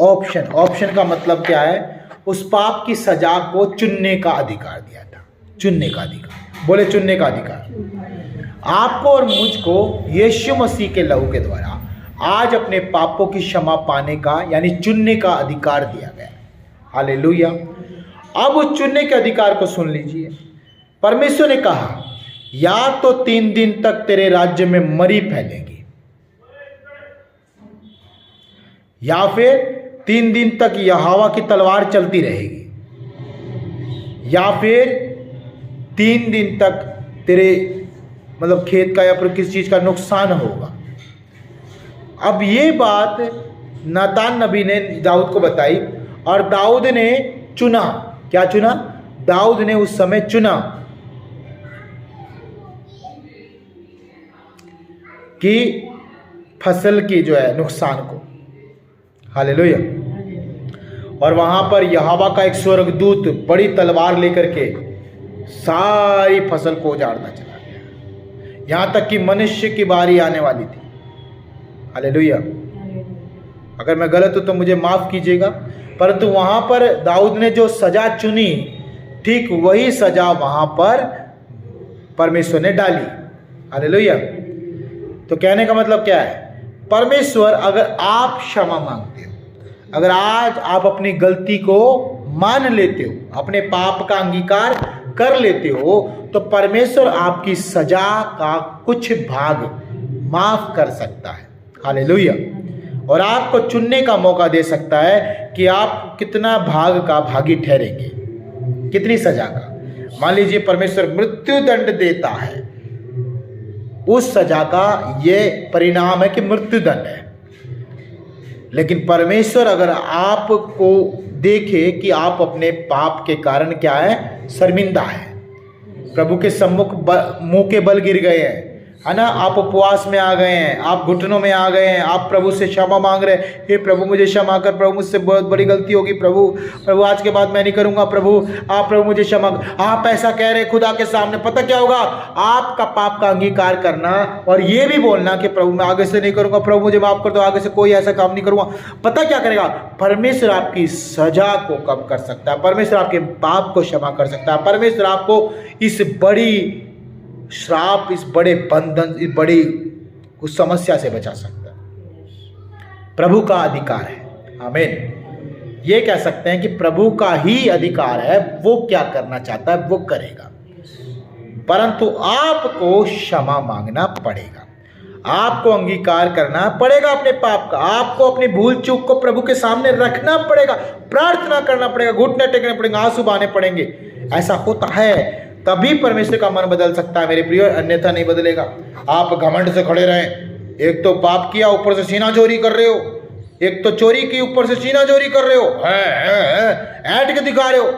ऑप्शन। ऑप्शन का मतलब क्या है? उस पाप की सजा को चुनने का अधिकार दिया था। चुनने का अधिकार, बोले चुनने का अधिकार। आपको और मुझको यीशु मसीह के लहू के द्वारा आज अपने पापों की क्षमा पाने का, यानी चुनने का अधिकार दिया गया। हालेलुया। अब उस चुनने के अधिकार को सुन लीजिए। परमेश्वर ने कहा, या तो 3 दिन तक तेरे राज्य में मरी फैलेगी, या फिर 3 दिन तक यहोवा की तलवार चलती रहेगी, या फिर 3 दिन तक तेरे मतलब खेत का या फिर किसी चीज का नुकसान होगा। अब ये बात नातान नबी ने दाऊद को बताई, और दाऊद ने चुना। क्या चुना? दाऊद ने उस समय चुना कि फसल की जो है नुकसान को। हालेलुया। और वहां पर यहोवा का एक स्वर्गदूत बड़ी तलवार लेकर के सारी फसल को उजाड़ता चला गया, यहां तक कि मनुष्य की बारी आने वाली थी। हालेलुया। अगर मैं गलत हूं तो मुझे माफ कीजिएगा, परंतु वहां पर दाऊद ने जो सजा चुनी, ठीक वही सजा वहां पर परमेश्वर ने डाली। हालेलुया। तो कहने का मतलब क्या है? परमेश्वर, अगर आप क्षमा मांगते हो, अगर आज आप अपनी गलती को मान लेते हो, अपने पाप का अंगीकार कर लेते हो, तो परमेश्वर आपकी सजा का कुछ भाग माफ कर सकता है। हालेलुया। और आपको चुनने का मौका दे सकता है कि आप कितना भाग का भागी ठहरेंगे। कितनी सजा का? मान लीजिए परमेश्वर मृत्यु दंड देता है, उस सजा का ये परिणाम है कि मृत्यु दंड है। लेकिन परमेश्वर अगर आपको देखे कि आप अपने पाप के कारण क्या है, शर्मिंदा है, प्रभु के सम्मुख मुंह के बल गिर गए हैं, है ना, आप उपवास में आ गए हैं, आप घुटनों में आ गए हैं, आप प्रभु से क्षमा मांग रहे हैं, हे प्रभु मुझे क्षमा कर, प्रभु मुझसे बहुत बड़ी गलती होगी, प्रभु आज के बाद मैं नहीं करूंगा, प्रभु मुझे क्षमा कर। आप ऐसा कह रहे हैं खुदा के सामने, पता क्या होगा? आपका पाप का अंगीकार करना और ये भी बोलना कि प्रभु मैं आगे से नहीं करूंगा, प्रभु मुझे माफ कर दो, आगे से कोई ऐसा काम नहीं करूंगा। पता क्या करेगा? परमेश्वर आपकी सजा को कम कर सकता है, परमेश्वर आपके पाप को क्षमा कर सकता है, परमेश्वर आपको इस बड़ी श्राप, इस बड़े बंधन, इस बड़ी उस समस्या से बचा सकता है। प्रभु का अधिकार है। आमीन। ये कह सकते हैं कि प्रभु का ही अधिकार है, वो क्या करना चाहता है वो करेगा, परंतु आपको क्षमा मांगना पड़ेगा, आपको अंगीकार करना पड़ेगा अपने पाप का, आपको अपनी भूल चूक को प्रभु के सामने रखना पड़ेगा, प्रार्थना करना पड़ेगा, घुटने टेकने पड़ेंगे, आंसू बहाने पड़ेंगे। ऐसा होता है, तभी परमेश्वर का मन बदल सकता है मेरे प्रिय, अन्यथा नहीं बदलेगा। आप घमंड से खड़े रहें, एक तो पाप किया ऊपर से सीना चोरी कर रहे हो, एक तो चोरी की ऊपर से सीना चोरी कर रहे हो, ऐट के दिखा रहे हो,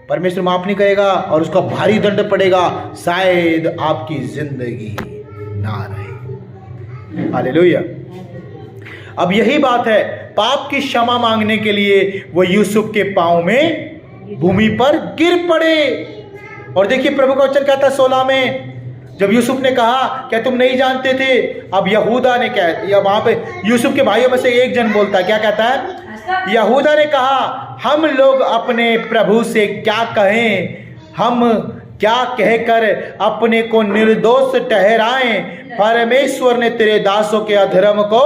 परमेश्वर माफ नहीं करेगा और उसका भारी दंड पड़ेगा, शायद आपकी जिंदगी ना रहे। हालेलुया। अब यही बात है, पाप की क्षमा मांगने के लिए वो यूसुफ के पांव में भूमि पर गिर पड़े। और देखिए प्रभु का वचन कहता है 16 में, जब यूसुफ ने कहा क्या तुम नहीं जानते थे, अब यहूदा ने क्या, या वहां पे यूसुफ के भाइयों में से एक जन बोलता है, क्या कहता है? यहूदा ने कहा हम लोग अपने प्रभु से क्या कहें, हम क्या कहकर अपने को निर्दोष ठहराएं, परमेश्वर ने तेरे दासों के अधर्म को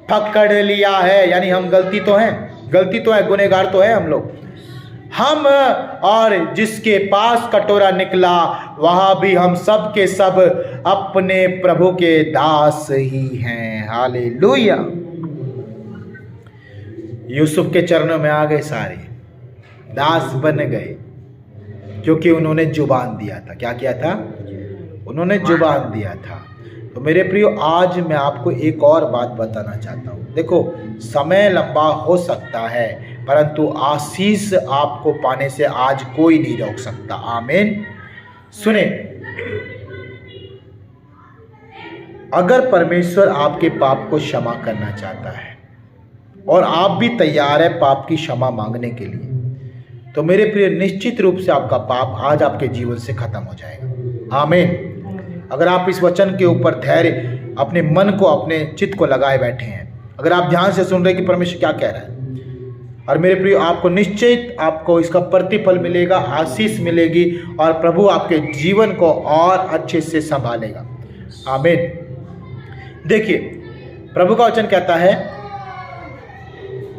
पकड़ लिया है। यानी हम गलती तो है, गुनहगार तो है हम लोग, हम और जिसके पास कटोरा निकला वहां भी हम सब के सब अपने प्रभु के दास ही हैं। हालेलुया। यूसुफ के चरणों में आ गए, सारे दास बन गए, क्योंकि उन्होंने जुबान दिया था। क्या किया था? उन्होंने जुबान दिया था। तो मेरे प्रियो, आज मैं आपको एक और बात बताना चाहता हूँ। देखो, समय लंबा हो सकता है, परंतु आशीष आपको पाने से आज कोई नहीं रोक सकता। आमीन। सुने, अगर परमेश्वर आपके पाप को क्षमा करना चाहता है और आप भी तैयार है पाप की क्षमा मांगने के लिए, तो मेरे प्रिय निश्चित रूप से आपका पाप आज आपके जीवन से खत्म हो जाएगा। आमीन। अगर आप इस वचन के ऊपर धैर्य, अपने मन को, अपने चित्त को लगाए बैठे हैं, अगर आप ध्यान से सुन रहे कि परमेश्वर क्या कह रहा है, और मेरे प्रिय आपको निश्चित आपको इसका प्रतिफल मिलेगा, आशीष मिलेगी और प्रभु आपके जीवन को और अच्छे से संभालेगा। आमीन। देखिए, प्रभु का वचन कहता है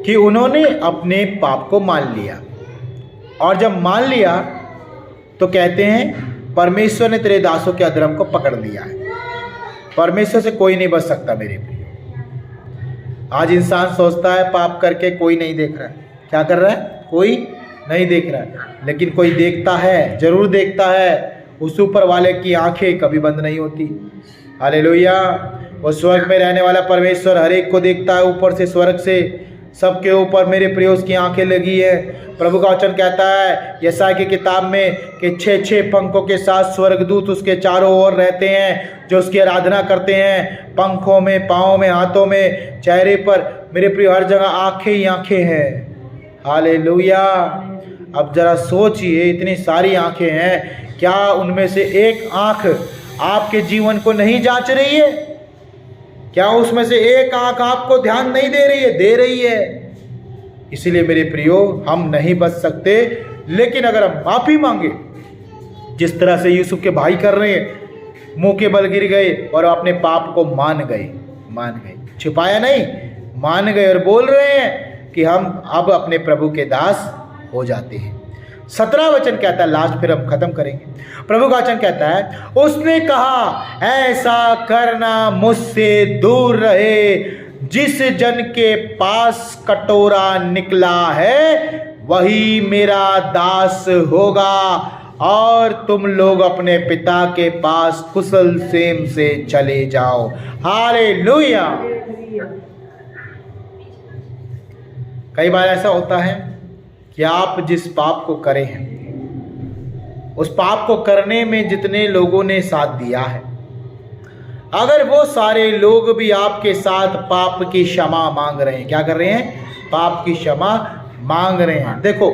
कि उन्होंने अपने पाप को मान लिया, और जब मान लिया तो कहते हैं परमेश्वर ने तेरे दासों के अधर्म को पकड़ लिया है। परमेश्वर से कोई नहीं बच सकता मेरे प्रिय। आज इंसान सोचता है पाप करके कोई नहीं देख रहा है, क्या कर रहा है? कोई नहीं देख रहा है, लेकिन कोई देखता है, जरूर देखता है। उस ऊपर वाले की आंखें कभी बंद नहीं होती। हालेलुया। वो स्वर्ग में रहने वाला परमेश्वर हर एक को देखता है, ऊपर से, स्वर्ग से, सबके ऊपर मेरे प्रिय उसकी आंखें लगी है। प्रभु का वचन कहता है यशायाह की किताब में कि 6 पंखों के साथ स्वर्गदूत उसके चारों ओर रहते हैं, जो उसकी आराधना करते हैं। पंखों में, पाँव में, हाथों में, चेहरे पर, मेरे प्रिय हर जगह आंखें ही आंखें हैं। हालेलुया। अब जरा सोचिए, इतनी सारी आंखें हैं, क्या उनमें से एक आंख आपके जीवन को नहीं जांच रही है? क्या उसमें से एक आंख आपको ध्यान नहीं दे रही है? दे रही है। इसीलिए मेरे प्रियो, हम नहीं बच सकते, लेकिन अगर हम माफी मांगे, जिस तरह से यूसुफ के भाई कर रहे हैं, मुंह के बल गिर गए और अपने पाप को मान गए, छिपाया नहीं, मान गए और बोल रहे हैं कि हम अब अपने प्रभु के दास हो जाते हैं। 17 वचन कहता है, लास्ट फिर हम खत्म करेंगे। प्रभु का वचन कहता है, उसने कहा ऐसा करना मुझसे दूर रहे, जिस जन के पास कटोरा निकला है वही मेरा दास होगा और तुम लोग अपने पिता के पास कुशल क्षेम से चले जाओ। हालेलुया। कई बार ऐसा होता है कि आप जिस पाप को करे हैं, उस पाप को करने में जितने लोगों ने साथ दिया है, अगर वो सारे लोग भी आपके साथ पाप की क्षमा मांग रहे हैं, क्या कर रहे हैं? पाप की क्षमा मांग रहे हैं। देखो,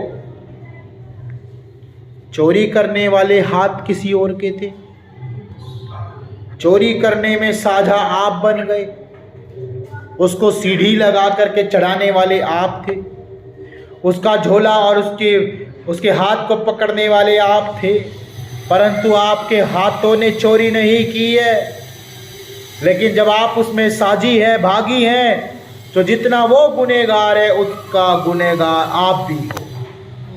चोरी करने वाले हाथ किसी और के थे, चोरी करने में साझा आप बन गए, उसको सीढ़ी लगा करके चढ़ाने वाले आप थे, उसका झोला और उसके हाथ को पकड़ने वाले आप थे, परंतु आपके हाथों ने चोरी नहीं की है। लेकिन जब आप उसमें साझी हैं, भागी हैं, तो जितना वो गुनहगार है उसका गुनहगार आप भी हो,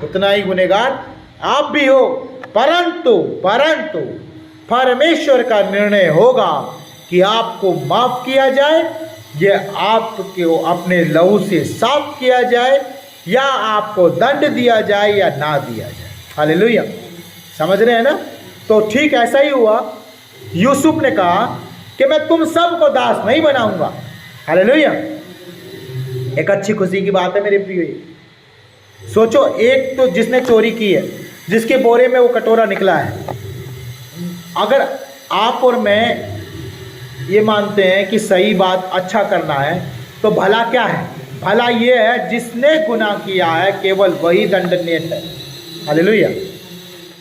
उतना ही गुनहगार आप भी हो। परंतु परमेश्वर का निर्णय होगा कि आपको माफ किया जाए, या आपको अपने लहू से साफ किया जाए, या आपको दंड दिया जाए या ना दिया जाए। हालेलुया। समझ रहे हैं ना? तो ठीक ऐसा ही हुआ। यूसुफ ने कहा कि मैं तुम सबको दास नहीं बनाऊंगा। हालेलुया। एक अच्छी खुशी की बात है मेरे प्रिय। सोचो, एक तो जिसने चोरी की है, जिसके बोरे में वो कटोरा निकला है, अगर आप और मैं ये मानते हैं कि सही बात अच्छा करना है, तो भला क्या है? भला ये है जिसने गुनाह किया है केवल वही दंडनीय है। हालेलुया।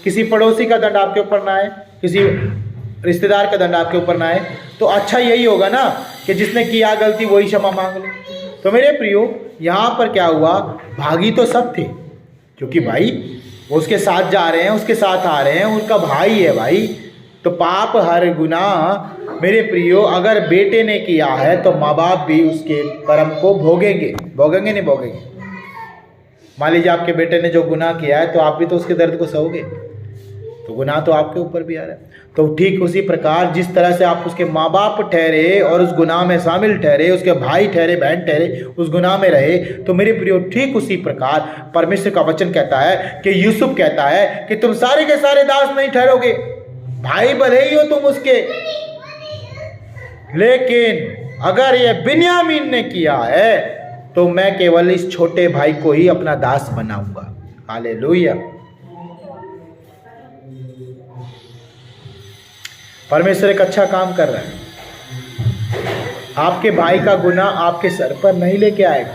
किसी पड़ोसी का दंड आपके ऊपर ना आए, किसी रिश्तेदार का दंड आपके ऊपर ना आए, तो अच्छा यही होगा ना कि जिसने किया गलती वही क्षमा मांग ले। तो मेरे प्रियो, यहाँ पर क्या हुआ? भागी तो सब थे, क्योंकि भाई वो उसके साथ जा रहे हैं, उसके साथ आ रहे हैं, उनका भाई है भाई। तो पाप हर गुनाह मेरे प्रियो अगर बेटे ने किया है तो माँ बाप भी उसके कर्म को भोगेंगे। भोगेंगे नहीं भोगेंगे? मान लीजिए आपके बेटे ने जो गुनाह किया है, तो आप भी तो उसके दर्द को सहोगे, तो गुनाह तो आपके ऊपर भी आ रहा है। तो ठीक उसी प्रकार जिस तरह से आप उसके माँ बाप ठहरे और उस गुनाह में शामिल ठहरे, उसके भाई ठहरे, बहन ठहरे, उस गुनाह में रहे, तो मेरे प्रियो ठीक उसी प्रकार परमेश्वर का वचन कहता है कि यूसुफ कहता है कि तुम सारे के सारे दास नहीं ठहरोगे, भाई भले ही हो तुम उसके, लेकिन अगर ये बिन्यामीन ने किया है तो मैं केवल इस छोटे भाई को ही अपना दास बनाऊंगा। हालेलुया। परमेश्वर एक अच्छा काम कर रहा है। आपके भाई का गुनाह आपके सर पर नहीं लेके आएगा।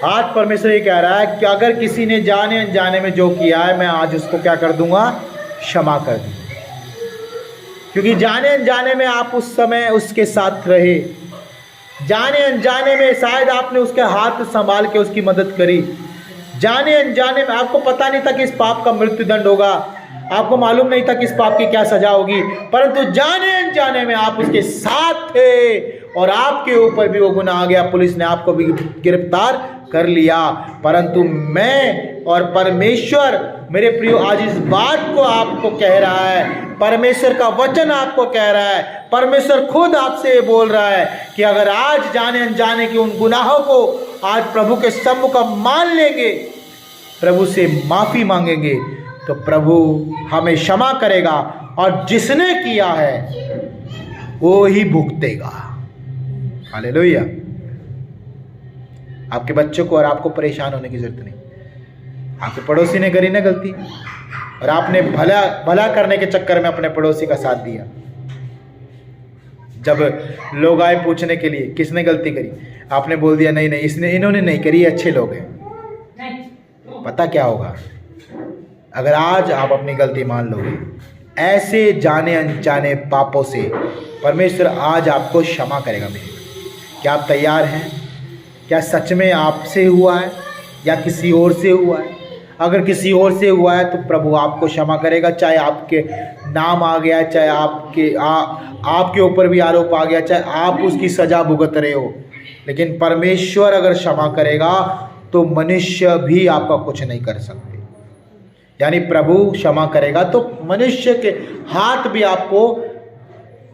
आज परमेश्वर ये कह रहा है कि अगर किसी ने जाने अनजाने में जो किया है, मैं आज उसको क्या कर दूंगा? क्षमा कर दूंगा। क्योंकि जाने अनजाने में आप उस समय उसके साथ रहे, जाने अनजाने में शायद आपने उसके हाथ संभाल के उसकी मदद करी, जाने अनजाने में आपको पता नहीं था कि इस पाप का मृत्युदंड होगा, आपको मालूम नहीं था कि इस पाप की क्या सजा होगी, परंतु जाने अनजाने में आप उसके साथ थे और आपके ऊपर भी वो गुनाह आ गया, पुलिस ने आपको भी गिरफ्तार कर लिया। परंतु मैं और परमेश्वर मेरे प्रियो आज इस बात को आपको कह रहा है, परमेश्वर का वचन आपको कह रहा है, परमेश्वर खुद आपसे बोल रहा है कि अगर आज जाने अनजाने के उन गुनाहों को आज प्रभु के सम्मुख मान लेंगे, प्रभु से माफी मांगेंगे, तो प्रभु हमें क्षमा करेगा और जिसने किया है वो ही भुगतेगा। हालेलुया। आपके बच्चों को और आपको परेशान होने की जरूरत नहीं। आपके पड़ोसी ने करी ना गलती और आपने भला करने के चक्कर में अपने पड़ोसी का साथ दिया। जब लोग आए पूछने के लिए किसने गलती करी, आपने बोल दिया नहीं इन्होंने नहीं करी, अच्छे लोग हैं। पता क्या होगा अगर आज आप अपनी गलती मान लोगे? ऐसे जाने अनजाने पापों से परमेश्वर आज आपको क्षमा करेगा। मेरे क्या आप तैयार हैं? क्या सच में आपसे हुआ है या किसी और से हुआ है? अगर किसी और से हुआ है तो प्रभु आपको क्षमा करेगा, चाहे आपके नाम आ गया, चाहे आपके ऊपर भी आरोप आ गया, चाहे आप उसकी सजा भुगत रहे हो, लेकिन परमेश्वर अगर क्षमा करेगा तो मनुष्य भी आपका कुछ नहीं कर सकते। यानी प्रभु क्षमा करेगा तो मनुष्य के हाथ भी आपको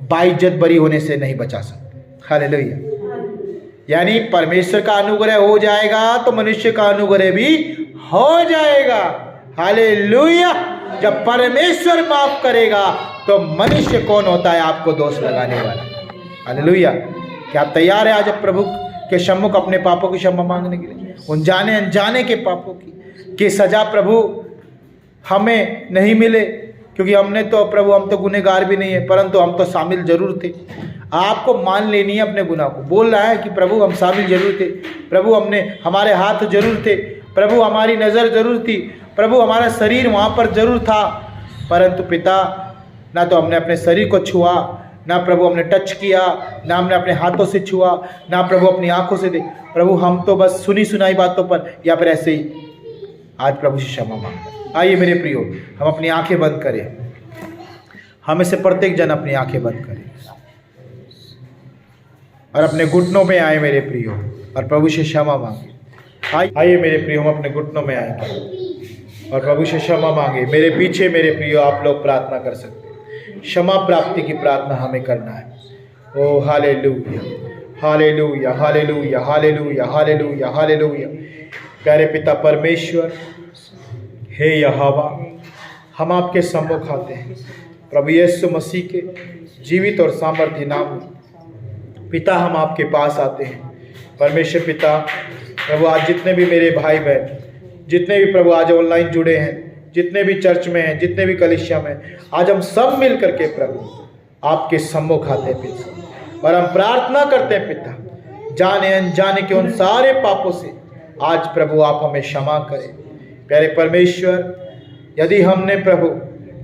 बाइज्जत बरी होने से नहीं बचा सकते। हालेलुया। यानी परमेश्वर का अनुग्रह हो जाएगा तो मनुष्य का अनुग्रह भी हो जाएगा। हालेलुया। जब परमेश्वर माफ करेगा तो मनुष्य कौन होता है आपको दोष लगाने वाला। हालेलुया। क्या आप तैयार है आज प्रभु के सम्मुख अपने पापों की क्षमा मांगने के लिए, उन जाने अनजाने के पापों की सजा प्रभु हमें नहीं मिले, क्योंकि हमने तो प्रभु हम तो गुनहगार भी नहीं है, परंतु हम तो शामिल जरूर थे। आपको मान लेनी है अपने गुनाह को। बोल रहा है कि प्रभु हम शामिल जरूर थे, प्रभु हमारे हाथ जरूर थे, प्रभु हमारी नज़र जरूर थी, प्रभु हमारा शरीर वहाँ पर जरूर था, परंतु पिता ना तो हमने अपने शरीर को छुआ, ना प्रभु हमने टच किया, ना हमने अपने हाथों से छुआ, ना प्रभु अपनी आंखों से देख। प्रभु हम तो बस सुनी सुनाई बातों पर या फिर ऐसे ही आज प्रभु से क्षमा मांगते हैं। आइए मेरे प्रियो, हम अपनी आंखें बंद करें। हमें से प्रत्येक जन अपनी आंखें बंद करें और अपने घुटनों में आए मेरे प्रियो, और प्रभु से क्षमा मांगे। आइए मेरे प्रियो, हम अपने घुटनों में आएंगे और प्रभु से क्षमा मांगे। मेरे पीछे मेरे प्रियो आप लोग प्रार्थना कर सकते हैं, क्षमा प्राप्ति की प्रार्थना हमें करना है। Oh hallelujah, hallelujah, hallelujah, hallelujah, hallelujah, hallelujah. प्यारे पिता परमेश्वर, हे यहोवा, हम आपके सम्मुख आते हैं प्रभु यीशु मसीह के जीवित और सामर्थ्य नाम में। पिता हम आपके पास आते हैं परमेश्वर पिता। प्रभु आज जितने भी मेरे भाई बहन, जितने भी प्रभु आज ऑनलाइन जुड़े हैं, जितने भी चर्च में हैं, जितने भी कलीसिया में, आज हम सब मिल करके प्रभु आपके सम्मुख आते हैं पिता, और हम प्रार्थना करते हैं पिता, जाने अनजाने के उन सारे पापों से आज प्रभु आप हमें क्षमा करें। प्यारे परमेश्वर, यदि हमने प्रभु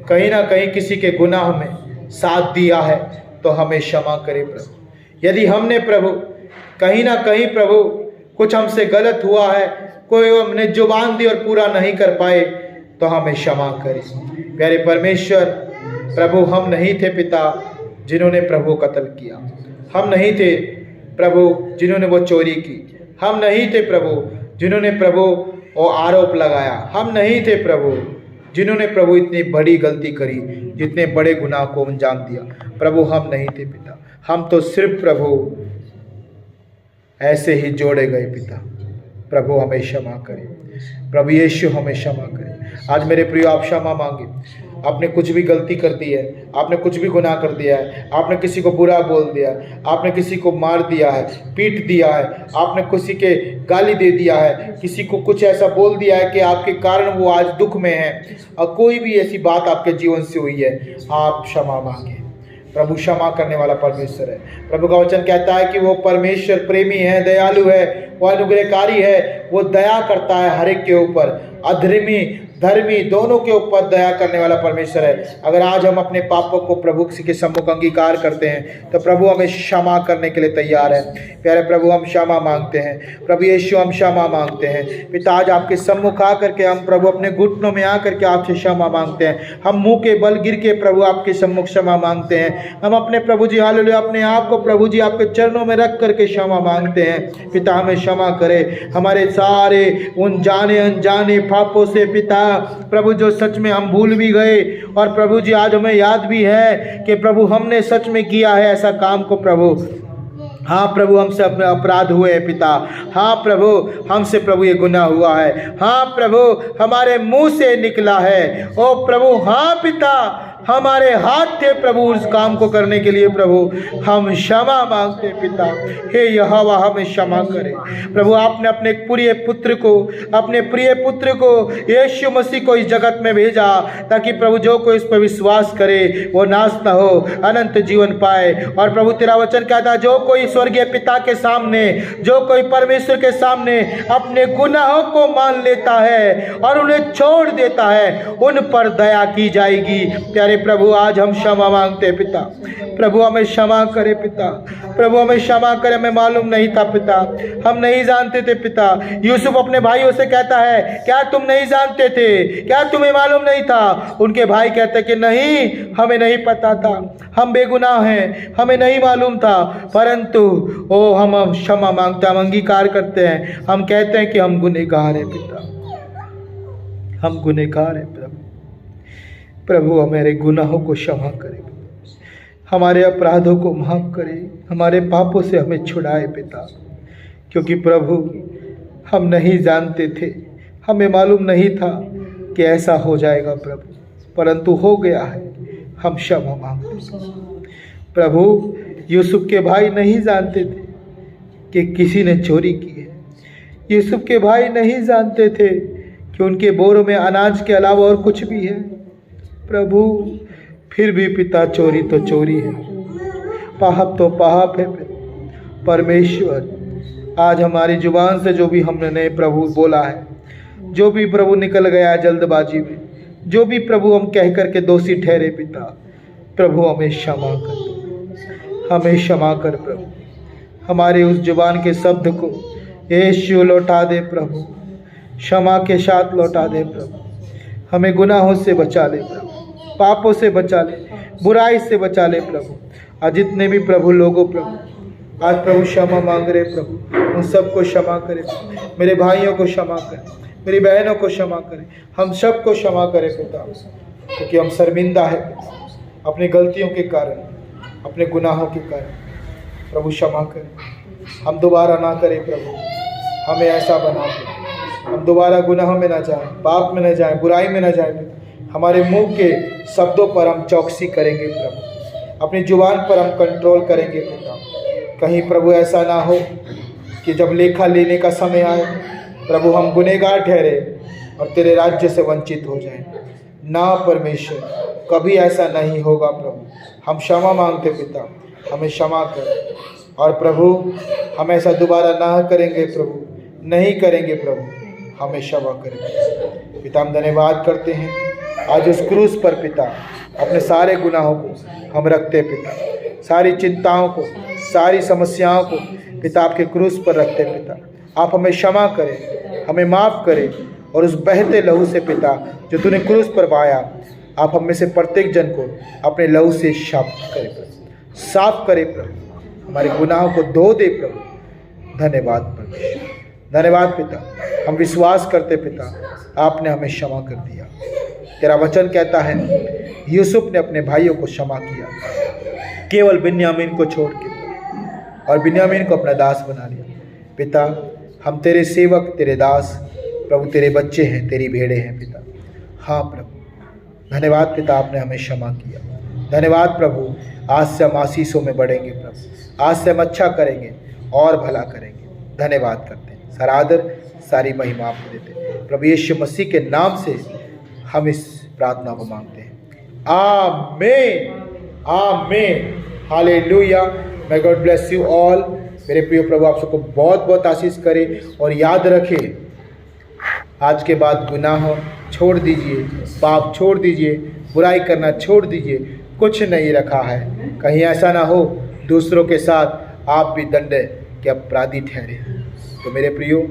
कहीं ना कहीं किसी के गुनाह में साथ दिया है तो हमें क्षमा करें प्रभु। यदि हमने प्रभु कहीं ना कहीं प्रभु कुछ हमसे गलत हुआ है, कोई हमने जुबान दी और पूरा नहीं कर पाए, तो हमें क्षमा करें। प्यारे परमेश्वर, प्रभु हम नहीं थे पिता जिन्होंने प्रभु कत्ल किया, हम नहीं थे प्रभु जिन्होंने वो चोरी की, हम नहीं थे प्रभु जिन्होंने प्रभु वो आरोप लगाया, हम नहीं थे प्रभु जिन्होंने प्रभु इतनी बड़ी गलती करी, जितने बड़े गुनाह को अंजाम दिया। प्रभु हम नहीं थे पिता, हम तो सिर्फ प्रभु ऐसे ही जोड़े गए पिता। प्रभु हमें क्षमा करें, प्रभु यीशु हमें क्षमा करें। आज मेरे प्रिय आप क्षमा मांगे। आपने कुछ भी गलती कर दी है, आपने कुछ भी गुनाह कर दिया है, आपने किसी को बुरा बोल दिया है, आपने किसी को मार दिया है, पीट दिया है, आपने किसी के गाली दे दिया है, किसी को कुछ ऐसा बोल दिया है कि आपके कारण वो आज दुख में है, और कोई भी ऐसी बात आपके जीवन से हुई है, आप क्षमा मांगे। प्रभु क्षमा करने वाला परमेश्वर है। प्रभु का वचन कहता है कि वो परमेश्वर प्रेमी है, दयालु है, वो अनुग्रहकारी है, वो दया करता है हर एक के ऊपर, अधर्मी धर्मी दोनों के ऊपर दया करने वाला परमेश्वर है। अगर आज हम अपने पापों को प्रभु के सम्मुख अंगीकार करते हैं तो प्रभु हमें क्षमा करने के लिए तैयार है। प्यारे प्रभु, हम क्षमा मांगते हैं। प्रभु यीशु, हम क्षमा मांगते हैं पिता। आज आपके सम्मुख आकर के हम प्रभु अपने घुटनों में आकर के आपसे क्षमा मांगते हैं। हम मुंह के बल गिर के प्रभु आपके सम्मुख क्षमा मांगते हैं। हम अपने प्रभु जी हालेलुया अपने आप को प्रभु जी आपके चरणों में रख करके क्षमा मांगते हैं। पिता हमें क्षमा करे हमारे सारे उन जाने अनजाने पापों से पिता, प्रभु जो सच में हम भूल भी गए, और प्रभु जी आज हमें याद भी है कि प्रभु हमने सच में किया है ऐसा काम को प्रभु। हाँ प्रभु, हमसे अपने अपराध हुए हैं पिता। हाँ प्रभु, हमसे प्रभु ये गुनाह हुआ है। हाँ प्रभु, हमारे मुंह से निकला है। ओ प्रभु, हाँ पिता, हमारे हाथ थे प्रभु उस काम को करने के लिए। प्रभु हम क्षमा मांगते पिता। हे यहोवा, हमें क्षमा करें प्रभु। आपने अपने प्रिय पुत्र को, अपने प्रिय पुत्र को यीशु मसीह को इस जगत में भेजा ताकि प्रभु जो कोई इस पर विश्वास करे वो नाश न हो, अनंत जीवन पाए। और प्रभु तेरा वचन कहता है, जो कोई स्वर्गीय पिता के सामने, जो कोई परमेश्वर के सामने अपने गुनाहों को मान लेता है और उन्हें छोड़ देता है, उन पर दया की जाएगी। प्यारे प्रभु, आज हम क्षमा मांगते हैं पिता। प्रभु हमें क्षमा करे पिता। प्रभु हमें क्षमा करे, हमें मालूम नहीं था पिता, हम नहीं जानते थे पिता। यूसुफ अपने भाइयों से कहता है, क्या तुम नहीं जानते थे? क्या तुम्हें मालूम नहीं था? उनके भाई कहते कि नहीं, हमें नहीं पता था, हम बेगुनाह हैं, हमें नहीं मालूम था। परंतु ओ हम क्षमा मांगते, हम अंगीकार करते हैं, हम कहते हैं कि हम गुनहगार हैं पिता, हम गुनहगार हैं प्रभु। प्रभु हमारे गुनाहों को क्षमा करे, हमारे अपराधों को माफ करे, हमारे पापों से हमें छुड़ाए पिता। क्योंकि प्रभु हम नहीं जानते थे, हमें मालूम नहीं था कि ऐसा हो जाएगा प्रभु, परंतु हो गया है। हम क्षमा मांगते प्रभु। यूसुफ के भाई नहीं जानते थे कि किसी ने चोरी की है। यूसुफ के भाई नहीं जानते थे कि उनके बोरों में अनाज के अलावा और कुछ भी है प्रभु। फिर भी पिता चोरी तो चोरी है, पाप तो पाप है परमेश्वर। आज हमारी जुबान से जो भी हमने प्रभु बोला है, जो भी प्रभु निकल गया जल्दबाजी में, जो भी प्रभु हम कह करके दोषी ठहरे पिता, प्रभु हमें क्षमा कर, हमें क्षमा कर प्रभु। हमारे उस जुबान के शब्द को यीशु लौटा दे प्रभु, क्षमा के साथ लौटा दे प्रभु। हमें गुनाहों से बचा ले प्रभु, पापों से बचा ले, बुराई से बचा ले प्रभु। आज जितने भी प्रभु लोगों प्रभु आज प्रभु क्षमा मांग रहे प्रभु, उन सबको क्षमा करें। मेरे भाइयों को क्षमा करें, मेरी बहनों को क्षमा करें, हम सबको क्षमा करें पिता, क्योंकि हम शर्मिंदा है अपनी गलतियों के कारण, अपने गुनाहों के कारण। प्रभु क्षमा करें, हम दोबारा ना करें प्रभु, हमें ऐसा बना दे, हम दोबारा गुनाह में ना जाएं, पाप में ना जाएं, बुराई में ना जाएं पिता। हमारे मुंह के शब्दों पर हम चौकसी करेंगे प्रभु, अपनी जुबान पर हम कंट्रोल करेंगे पिता। कहीं प्रभु ऐसा ना हो कि जब लेखा लेने का समय आए प्रभु हम गुनहगार ठहरे और तेरे राज्य से वंचित हो जाएं। ना परमेश्वर, कभी ऐसा नहीं होगा प्रभु। हम क्षमा मांगते पिता, हमें क्षमा कर। और प्रभु हम ऐसा दोबारा ना करेंगे प्रभु, नहीं करेंगे प्रभु, हमें क्षमा करेंगे पिता। हम धन्यवाद करते हैं आज उस क्रूस पर पिता, अपने सारे गुनाहों को हम रखते पिता, सारी चिंताओं को, सारी समस्याओं को पिता आपके क्रूस पर रखते पिता। आप हमें क्षमा करें, हमें माफ़ करें, और उस बहते लहू से पिता जो तूने क्रूस पर बहाया, आप हम में से प्रत्येक जन को अपने लहू से साफ करे प्रभु, हमारे गुनाहों को धो दे प्रभु। धन्यवाद परमेश्वर, धन्यवाद पिता। हम विश्वास करते पिता, आपने हमें क्षमा कर दिया। तेरा वचन कहता है यूसुफ ने अपने भाइयों को क्षमा किया, केवल बिन्यामीन को छोड़ के, और बिन्यामीन को अपना दास बना लिया। पिता हम तेरे सेवक, तेरे दास प्रभु, तेरे बच्चे हैं, तेरी भेड़े हैं पिता। हाँ प्रभु, धन्यवाद पिता, आपने हमें क्षमा किया। धन्यवाद प्रभु, आज से हम आशीषों में बढ़ेंगे प्रभु, आज से हम अच्छा करेंगे और भला करेंगे। धन्यवाद करते हैं, सारा आदर सारी महिमा आपको देते हैं प्रभु यीशु मसीह के नाम से हम इस प्रार्थना को मांगते हैं। आमीन, आमीन, hallelujah. may God bless you all। मेरे प्रिय प्रभु आप सबको बहुत बहुत आशीष करे, और याद रखें आज के बाद गुनाह छोड़ दीजिए, पाप छोड़ दीजिए, बुराई करना छोड़ दीजिए, कुछ नहीं रखा है। कहीं ऐसा ना हो दूसरों के साथ आप भी दंड के अपराधी ठहरे। तो मेरे प्रियो,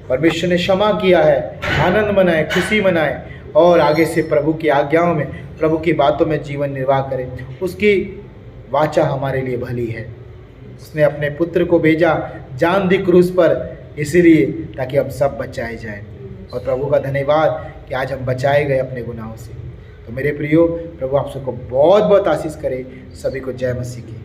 परमेश्वर ने क्षमा किया है, आनंद मनाए, खुशी मनाए, और आगे से प्रभु की आज्ञाओं में, प्रभु की बातों में जीवन निर्वाह करें। उसकी वाचा हमारे लिए भली है। उसने अपने पुत्र को भेजा, जान दी क्रूस पर, इसीलिए ताकि हम सब बचाए जाएं। और प्रभु का धन्यवाद कि आज हम बचाए गए अपने गुनाहों से। तो मेरे प्रियो, प्रभु आप सबको बहुत बहुत आशीष करे। सभी को जय मसीह की।